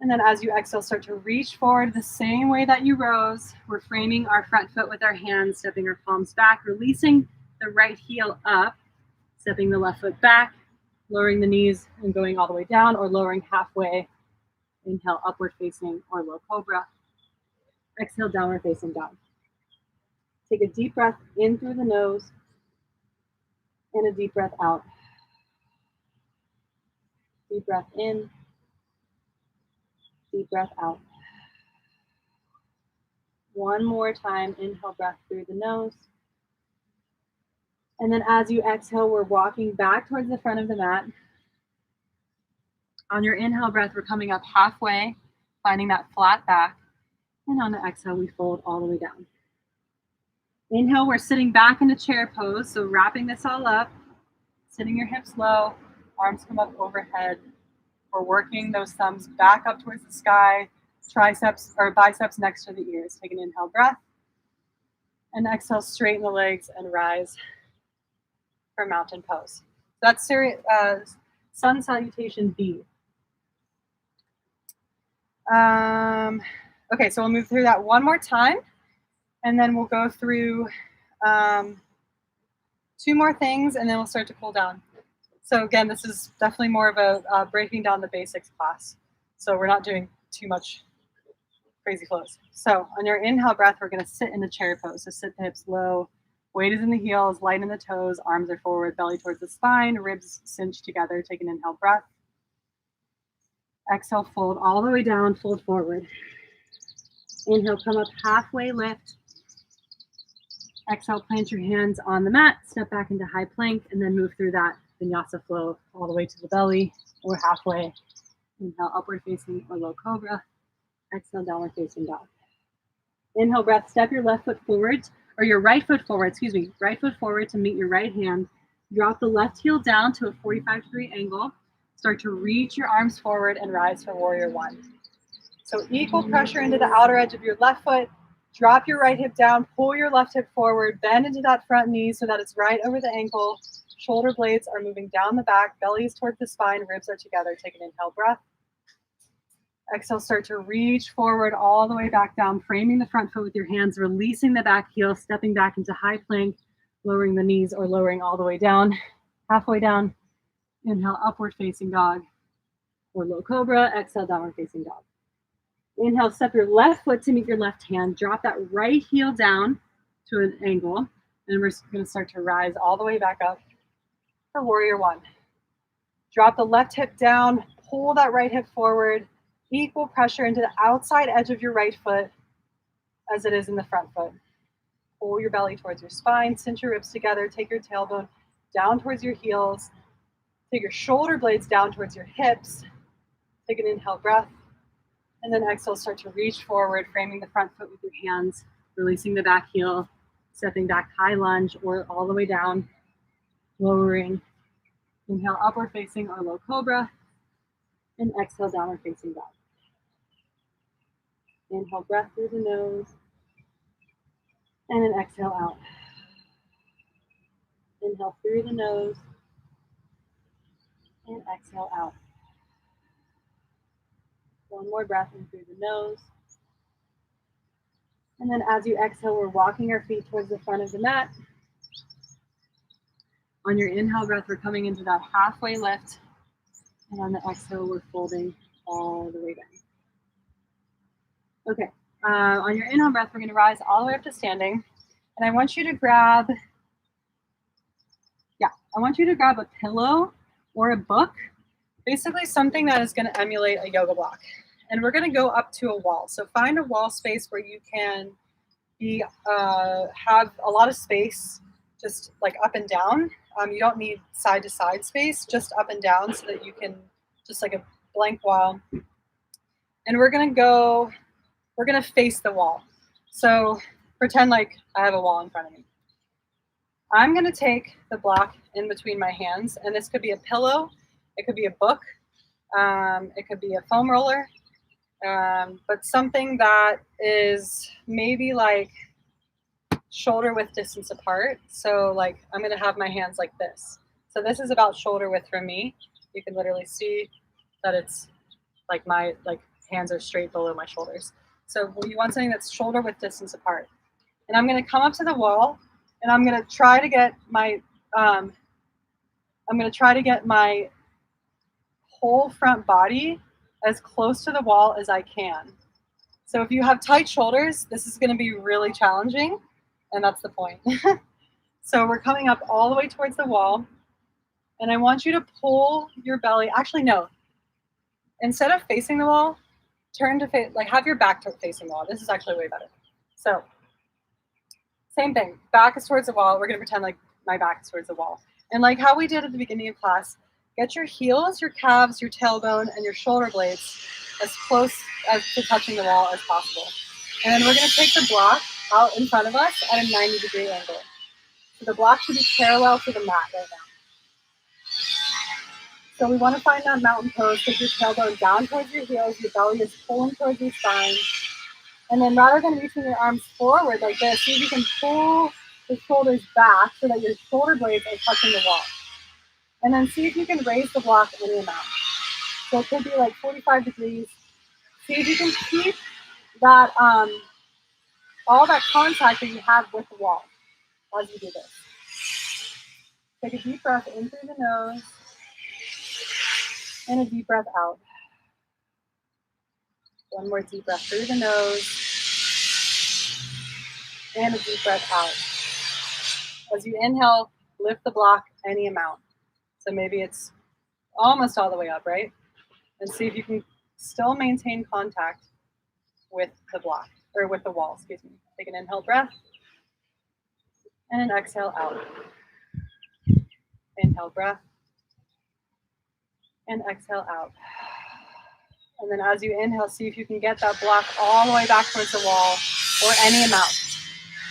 And then as you exhale, start to reach forward the same way that you rose. We're framing our front foot with our hands, stepping our palms back, releasing the right heel up, stepping the left foot back, lowering the knees and going all the way down or lowering halfway. Inhale, upward facing or low cobra. Exhale, downward facing dog. Take a deep breath in through the nose and a deep breath out. Deep breath in, deep breath out. One more time, inhale breath through the nose. And then as you exhale, we're walking back towards the front of the mat. On your inhale breath, we're coming up halfway, finding that flat back. And on the exhale, we fold all the way down. Inhale, we're sitting back in a chair pose. So wrapping this all up, sitting your hips low, arms come up overhead. We're working those thumbs back up towards the sky, triceps or biceps next to the ears. Take an inhale breath. And exhale, straighten the legs and rise for mountain pose. That's sun salutation B. Okay, so we'll move through that one more time, and then we'll go through 2 more things, and then we'll start to cool down. So again, this is definitely more of a breaking down the basics class. So we're not doing too much crazy flows. So on your inhale breath, we're going to sit in a chair pose. So sit the hips low, weight is in the heels, light in the toes, arms are forward, belly towards the spine, ribs cinched together. Take an inhale breath. Exhale, fold all the way down, fold forward. Inhale, come up halfway, lift. Exhale, plant your hands on the mat, step back into high plank, and then move through that Vinyasa flow all the way to the belly or halfway. Inhale, upward facing or low cobra. Exhale, downward facing dog. Inhale, breath, step your left foot forward, or your right foot forward, right foot forward to meet your right hand. Drop the left heel down to a 45-degree angle. Start to reach your arms forward and rise for warrior one. So equal pressure into the outer edge of your left foot. Drop your right hip down, pull your left hip forward, bend into that front knee so that it's right over the ankle. Shoulder blades are moving down the back, belly is towards the spine, ribs are together. Take an inhale breath. Exhale, start to reach forward all the way back down, framing the front foot with your hands, releasing the back heel, stepping back into high plank, lowering the knees or lowering all the way down, halfway down. Inhale, upward facing dog or low cobra. Exhale, downward facing dog. Inhale, step your left foot to meet your left hand. Drop that right heel down to an angle. And we're going to start to rise all the way back up for warrior one. Drop the left hip down, pull that right hip forward. Equal pressure into the outside edge of your right foot as it is in the front foot. Pull your belly towards your spine, cinch your ribs together, take your tailbone down towards your heels. Take your shoulder blades down towards your hips. Take an inhale breath. And then exhale, start to reach forward, framing the front foot with your hands, releasing the back heel, stepping back high lunge or all the way down, lowering. Inhale, upward facing or low cobra. And exhale, downward facing dog. Inhale, breath through the nose. And then exhale out. Inhale through the nose. And exhale out. One more breath in through the nose. And then as you exhale, we're walking our feet towards the front of the mat. On your inhale breath, we're coming into that halfway lift. And on the exhale, we're folding all the way down. Okay, on your inhale breath, we're going to rise all the way up to standing. And I want you to grab a pillow or a book, basically something that is going to emulate a yoga block. And we're going to go up to a wall. So find a wall space where you can have a lot of space, just like up and down. You don't need side to side space, just up and down so that you can, just like a blank wall. And we're going to face the wall. So pretend like I have a wall in front of me. I'm going to take the block in between my hands, and this could be a pillow, it could be a book, it could be a foam roller, but something that is maybe like shoulder width distance apart. So like I'm going to have my hands like this. So this is about shoulder width for me. You can literally see that it's like my hands are straight below my shoulders. So you want something that's shoulder width distance apart. And I'm going to come up to the wall, and I'm going to try to get my whole front body as close to the wall as I can. So if you have tight shoulders, this is going to be really challenging, and that's the point. So we're coming up all the way towards the wall, and I want you to pull your belly. Actually, no, instead of facing the wall, turn to face, like have your back facing the wall. This is actually way better. So same thing, back is towards the wall. We're gonna pretend like my back is towards the wall. And like how we did at the beginning of class, get your heels, your calves, your tailbone, and your shoulder blades as close as to touching the wall as possible. And then we're gonna take the block out in front of us at a 90-degree angle. So the block should be parallel to the mat right now. So we want to find that mountain pose, take your tailbone down towards your heels, your belly is pulling towards your spine. And then rather than reaching your arms forward like this, see if you can pull the shoulders back so that your shoulder blades are touching the wall. And then see if you can raise the block any amount. So it could be like 45 degrees. See if you can keep that, all that contact that you have with the wall as you do this. Take a deep breath in through the nose and a deep breath out. One more deep breath through the nose and a deep breath out. As you inhale, lift the block any amount. So maybe it's almost all the way up, right? And see if you can still maintain contact with the block, or with the wall, excuse me. Take an inhale breath and an exhale out. Inhale breath and exhale out. And then as you inhale, see if you can get that block all the way back towards the wall, or any amount.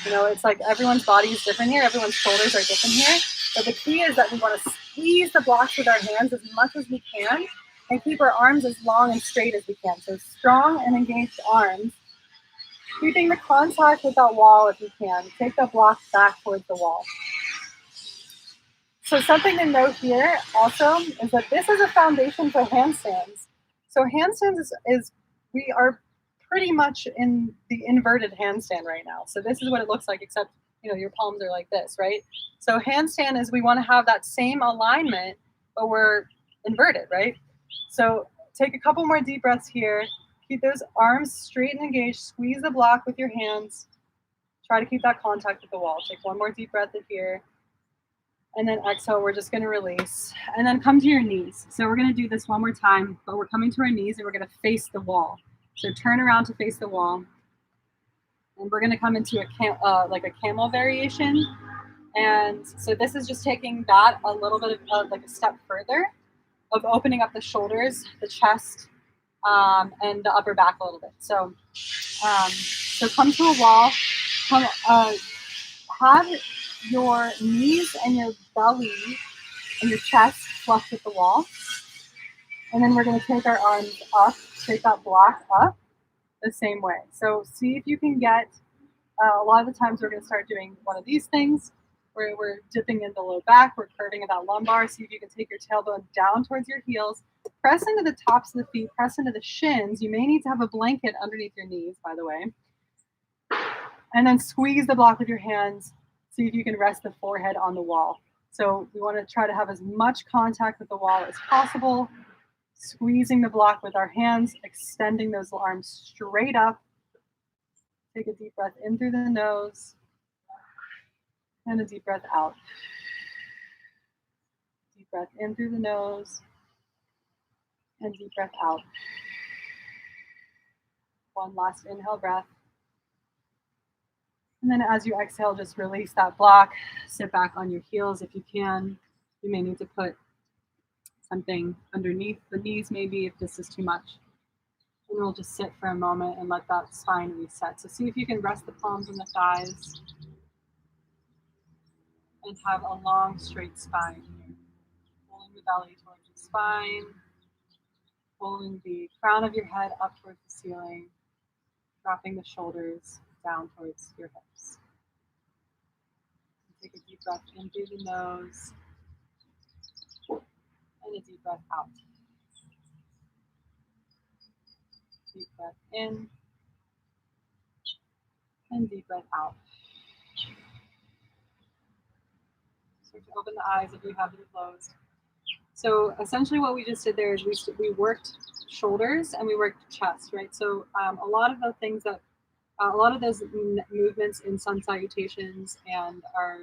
You know, it's like everyone's body is different here, everyone's shoulders are different here, but the key is that we want to squeeze the blocks with our hands as much as we can and keep our arms as long and straight as we can. So strong and engaged arms, keeping the contact with that wall if you can. Take the block back towards the wall. So something to note here also is that this is a foundation for handstands. So handstands is we are pretty much in the inverted handstand right now. So this is what it looks like, except, you know, your palms are like this, right? So handstand is we want to have that same alignment, but we're inverted, right? So take a couple more deep breaths here. Keep those arms straight and engaged. Squeeze the block with your hands. Try to keep that contact with the wall. Take one more deep breath in here. And then exhale, we're just going to release. And then come to your knees. So we're going to do this one more time, but we're coming to our knees and we're going to face the wall. So turn around to face the wall. And we're going to come into like a camel variation. And so this is just taking that a little bit of like a step further of opening up the shoulders, the chest, and the upper back a little bit. So, so come to a wall. Have your knees and your belly and your chest flush with the wall. And then we're going to take our arms up, take that block up the same way. So see if you can get, a lot of the times we're going to start doing one of these things where we're dipping in the low back, we're curving at that lumbar. See if you can take your tailbone down towards your heels, press into the tops of the feet, press into the shins. You may need to have a blanket underneath your knees, by the way. And then squeeze the block with your hands. See if you can rest the forehead on the wall. So we want to try to have as much contact with the wall as possible, squeezing the block with our hands, extending those arms straight up. Take a deep breath in through the nose and a deep breath out. Deep breath in through the nose and deep breath out. One last inhale breath. And then as you exhale, just release that block. Sit back on your heels if you can. You may need to put something underneath the knees maybe if this is too much. And we'll just sit for a moment and let that spine reset. So see if you can rest the palms on the thighs and have a long, straight spine here. Pulling the belly towards the spine, pulling the crown of your head up towards the ceiling, dropping the shoulders down towards your hips. Take a deep breath in through the nose and a deep breath out. Deep breath in and deep breath out. Start to open the eyes if you have them closed. So essentially what we just did there is we worked shoulders and we worked chest, right? So a lot of the things that a lot of those movements in sun salutations and our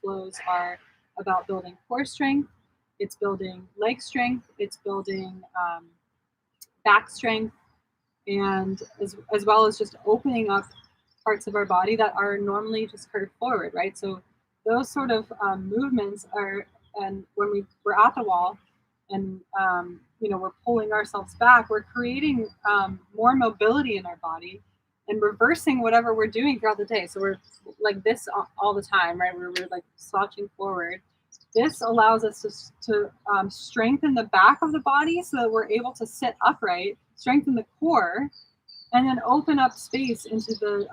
flows are about building core strength. It's building leg strength. It's building back strength, and as well as just opening up parts of our body that are normally just curved forward, right? So those sort of movements are, and when we're at the wall and we're pulling ourselves back, we're creating more mobility in our body and reversing whatever we're doing throughout the day. So we're like this all the time, right? We're like slouching forward. This allows us to strengthen the back of the body so that we're able to sit upright, strengthen the core, and then open up space into the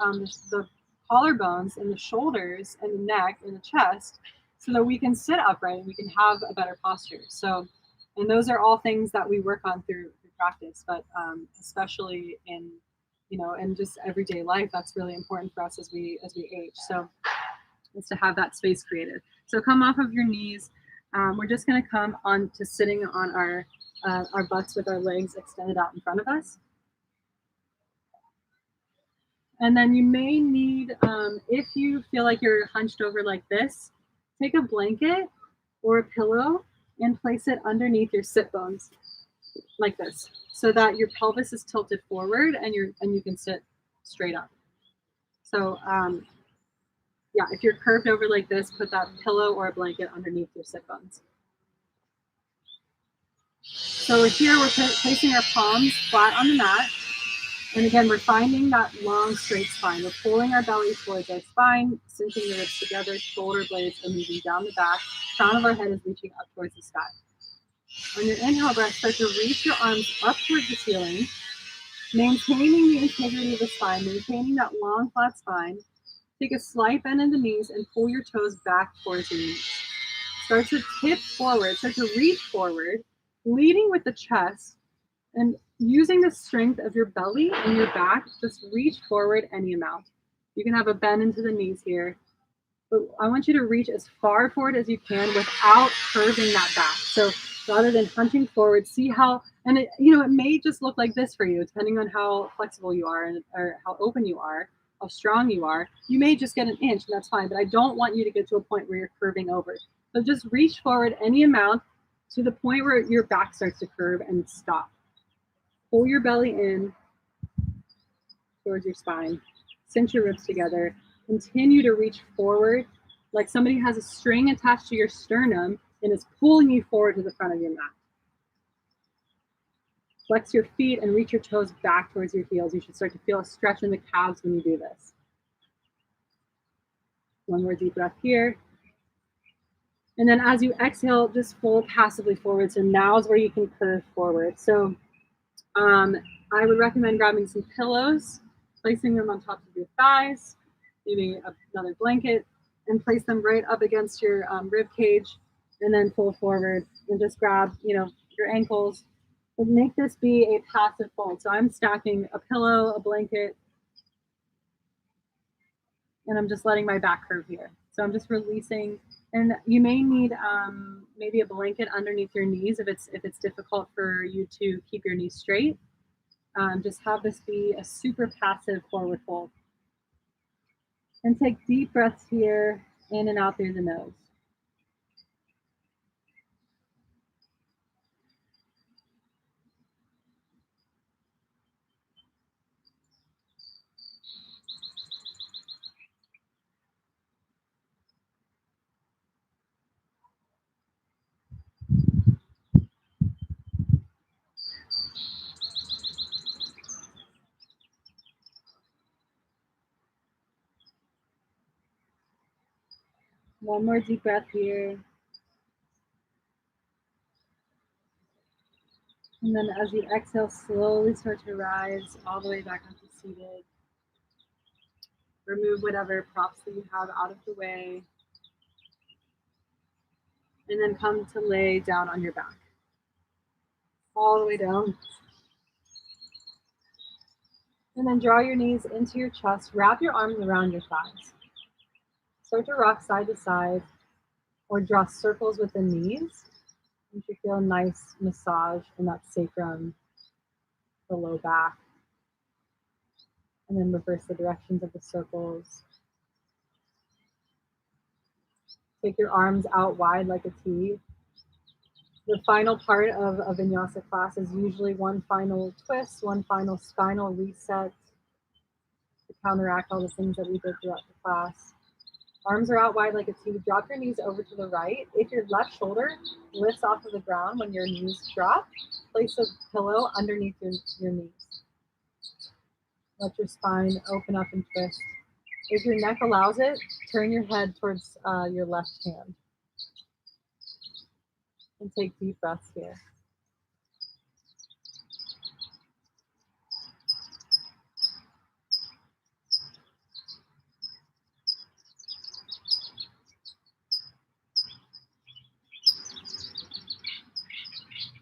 collarbones and the shoulders and the neck and the chest so that we can sit upright and we can have a better posture. So, and those are all things that we work on through practice, but especially in just everyday life, that's really important for us as we age. So is to have that space created. So come off of your knees. We're just going to come on to sitting on our butts with our legs extended out in front of us. And then you may need, if you feel like you're hunched over like this, take a blanket or a pillow and place it underneath your sit bones like this, so that your pelvis is tilted forward and you can sit straight up. So yeah, if you're curved over like this, put that pillow or a blanket underneath your sit bones. So here we're placing our palms flat on the mat. And again, we're finding that long, straight spine. We're pulling our belly towards our spine, cinching the ribs together, shoulder blades are moving down the back. Crown of our head is reaching up towards the sky. On your inhale breath, start to reach your arms up towards the ceiling, maintaining the integrity of the spine, maintaining that long, flat spine. Take a slight bend in the knees and pull your toes back towards your knees. Start to tip forward, start to reach forward, leading with the chest, and using the strength of your belly and your back, just reach forward any amount. You can have a bend into the knees here, but I want you to reach as far forward as you can without curving that back. So rather than hunching forward, see how, and it may just look like this for you, depending on how flexible you are or how open you are, how strong you are. You may just get an inch, and that's fine, but I don't want you to get to a point where you're curving over. So just reach forward any amount to the point where your back starts to curve and stop. Pull your belly in towards your spine. Cinch your ribs together. Continue to reach forward like somebody has a string attached to your sternum and is pulling you forward to the front of your mat. Flex your feet and reach your toes back towards your heels. You should start to feel a stretch in the calves when you do this. One more deep breath here. And then as you exhale, just fold passively forward. So now is where you can curve forward. So I would recommend grabbing some pillows, placing them on top of your thighs, maybe another blanket, and place them right up against your rib cage, and then pull forward and just grab, your ankles. But make this be a passive fold. So I'm stacking a pillow, a blanket, and I'm just letting my back curve here. So I'm just releasing, and you may need maybe a blanket underneath your knees if it's difficult for you to keep your knees straight. Just have this be a super passive forward fold. And take deep breaths here, in and out through the nose. One more deep breath here. And then as you exhale, slowly start to rise all the way back up to seated. Remove whatever props that you have out of the way. And then come to lay down on your back. All the way down. And then draw your knees into your chest. Wrap your arms around your thighs. Start to rock side to side or draw circles with the knees. You should feel a nice massage in that sacrum, the low back. And then reverse the directions of the circles. Take your arms out wide like a T. The final part of a vinyasa class is usually one final twist, one final spinal reset to counteract all the things that we did throughout the class. Arms are out wide like a T. Drop your knees over to the right. If your left shoulder lifts off of the ground when your knees drop, place a pillow underneath your knees. Let your spine open up and twist. If your neck allows it, turn your head towards your left hand. And take deep breaths here.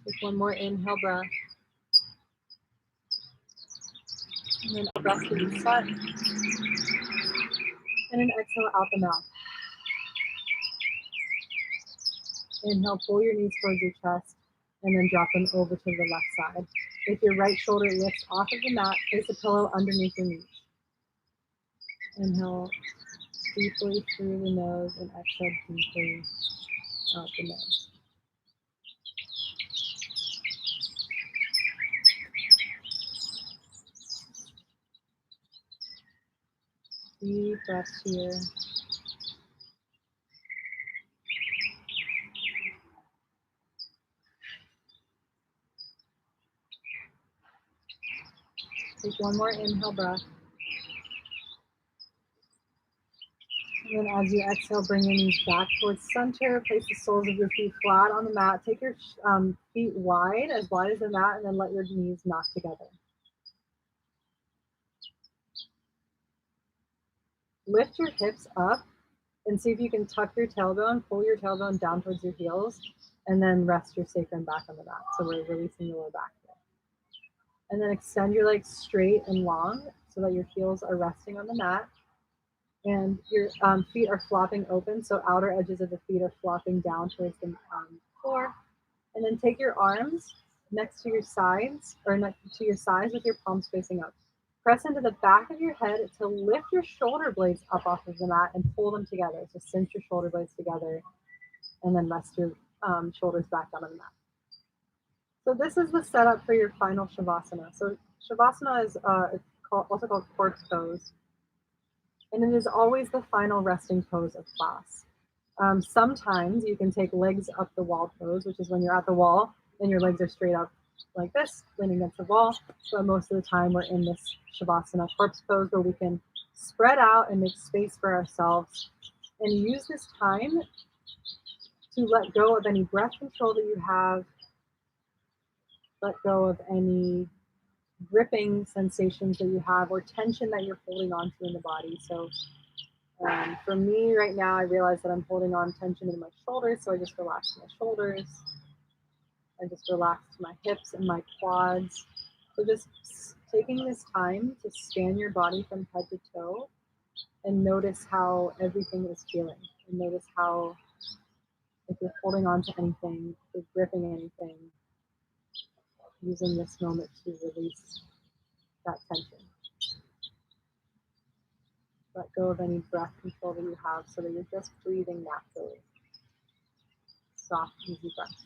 Take one more inhale breath. And then a breath to reset. And an exhale out the mouth. Inhale, pull your knees towards your chest, and then drop them over to the left side. If your right shoulder lifts off of the mat, place a pillow underneath your knees. Inhale deeply through the nose and exhale deeply out the nose. Deep breaths here. Take one more inhale breath. And then as you exhale, bring your knees back towards center. Place the soles of your feet flat on the mat. Take your feet wide as the mat, and then let your knees knock together. Lift your hips up and see if you can tuck your tailbone, pull your tailbone down towards your heels, and then rest your sacrum back on the mat. So we're releasing the lower back here. And then extend your legs straight and long so that your heels are resting on the mat. And your feet are flopping open, so outer edges of the feet are flopping down towards the floor. And then take your arms next to your sides, or next to your sides with your palms facing up. Press into the back of your head to lift your shoulder blades up off of the mat and pull them together. So cinch your shoulder blades together, and then rest your shoulders back down on the mat. So this is the setup for your final Shavasana. So Shavasana is also called corpse pose. And it is always the final resting pose of class. Sometimes you can take legs up the wall pose, which is when you're at the wall and your legs are straight up like this, leaning against the wall. But most of the time we're in this Shavasana corpse pose where we can spread out and make space for ourselves and use this time to let go of any breath control that you have, let go of any gripping sensations that you have or tension that you're holding on to in the body. So for me right now, I realize that I'm holding on tension in my shoulders, so I just relaxed my shoulders. I just relaxed my hips and my quads. So just taking this time to scan your body from head to toe and notice how everything is feeling. And notice how, if you're holding on to anything, if you're gripping anything, using this moment to release that tension. Let go of any breath control that you have so that you're just breathing naturally. Soft, easy breaths.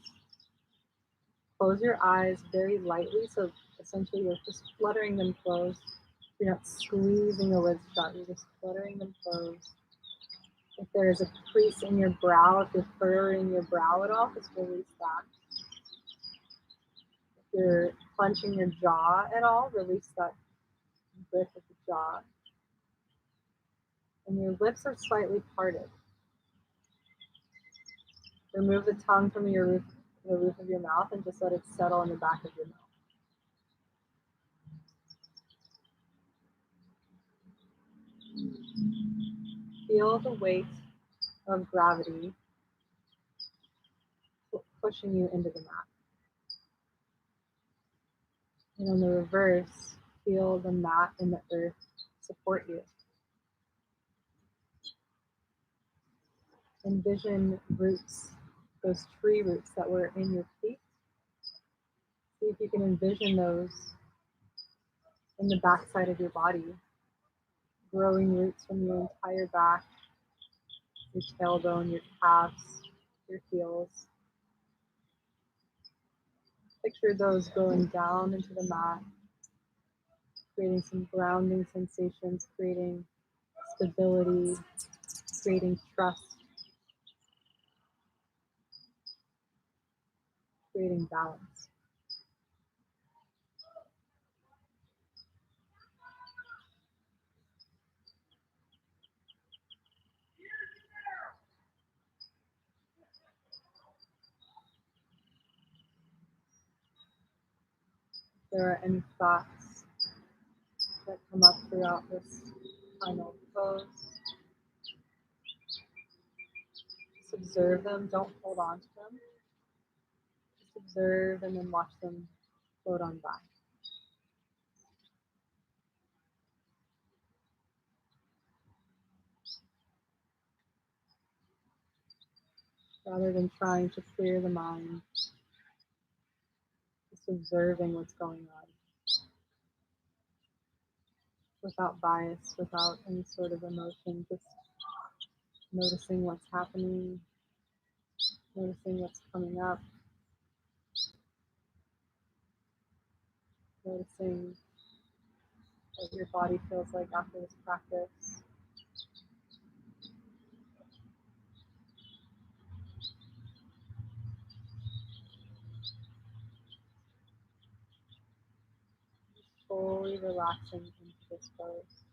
Close your eyes very lightly, so essentially you're just fluttering them closed. You're not squeezing the lids shut, you're just fluttering them closed. If there is a crease in your brow, if you're furrowing your brow at all, just release that. If you're clenching your jaw at all, release that grip of the jaw. And your lips are slightly parted. Remove the tongue from the roof of your mouth and just let it settle in the back of your mouth. Feel the weight of gravity pushing you into the mat. And on the reverse, feel the mat and the earth support you. Envision roots, those tree roots that were in your feet. See if you can envision those in the backside of your body, growing roots from your entire back, your tailbone, your calves, your heels. Picture those going down into the mat, creating some grounding sensations, creating stability, creating trust, creating balance. If there are any thoughts that come up throughout this final pose, just observe them, don't hold on to them. Just observe and then watch them float on by. Rather than trying to clear the mind, just observing what's going on without bias, without any sort of emotion, just noticing what's happening, noticing what's coming up, noticing what your body feels like after this practice. Fully relaxing into this pose.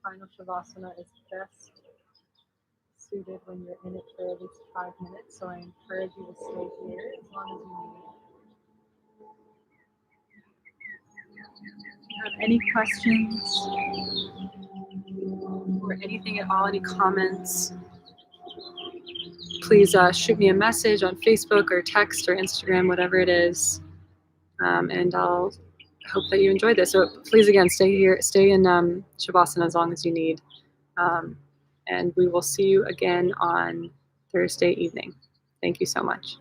Final Shavasana is best suited when you're in it for at least 5 minutes, so I encourage you to stay here as long as you need. If you have any questions or anything at all, any comments, please shoot me a message on Facebook or text or Instagram, whatever it is, and I'll hope that you enjoyed this. So please, again, stay here, stay in Shavasana as long as you need, and we will see you again on Thursday evening. Thank you so much.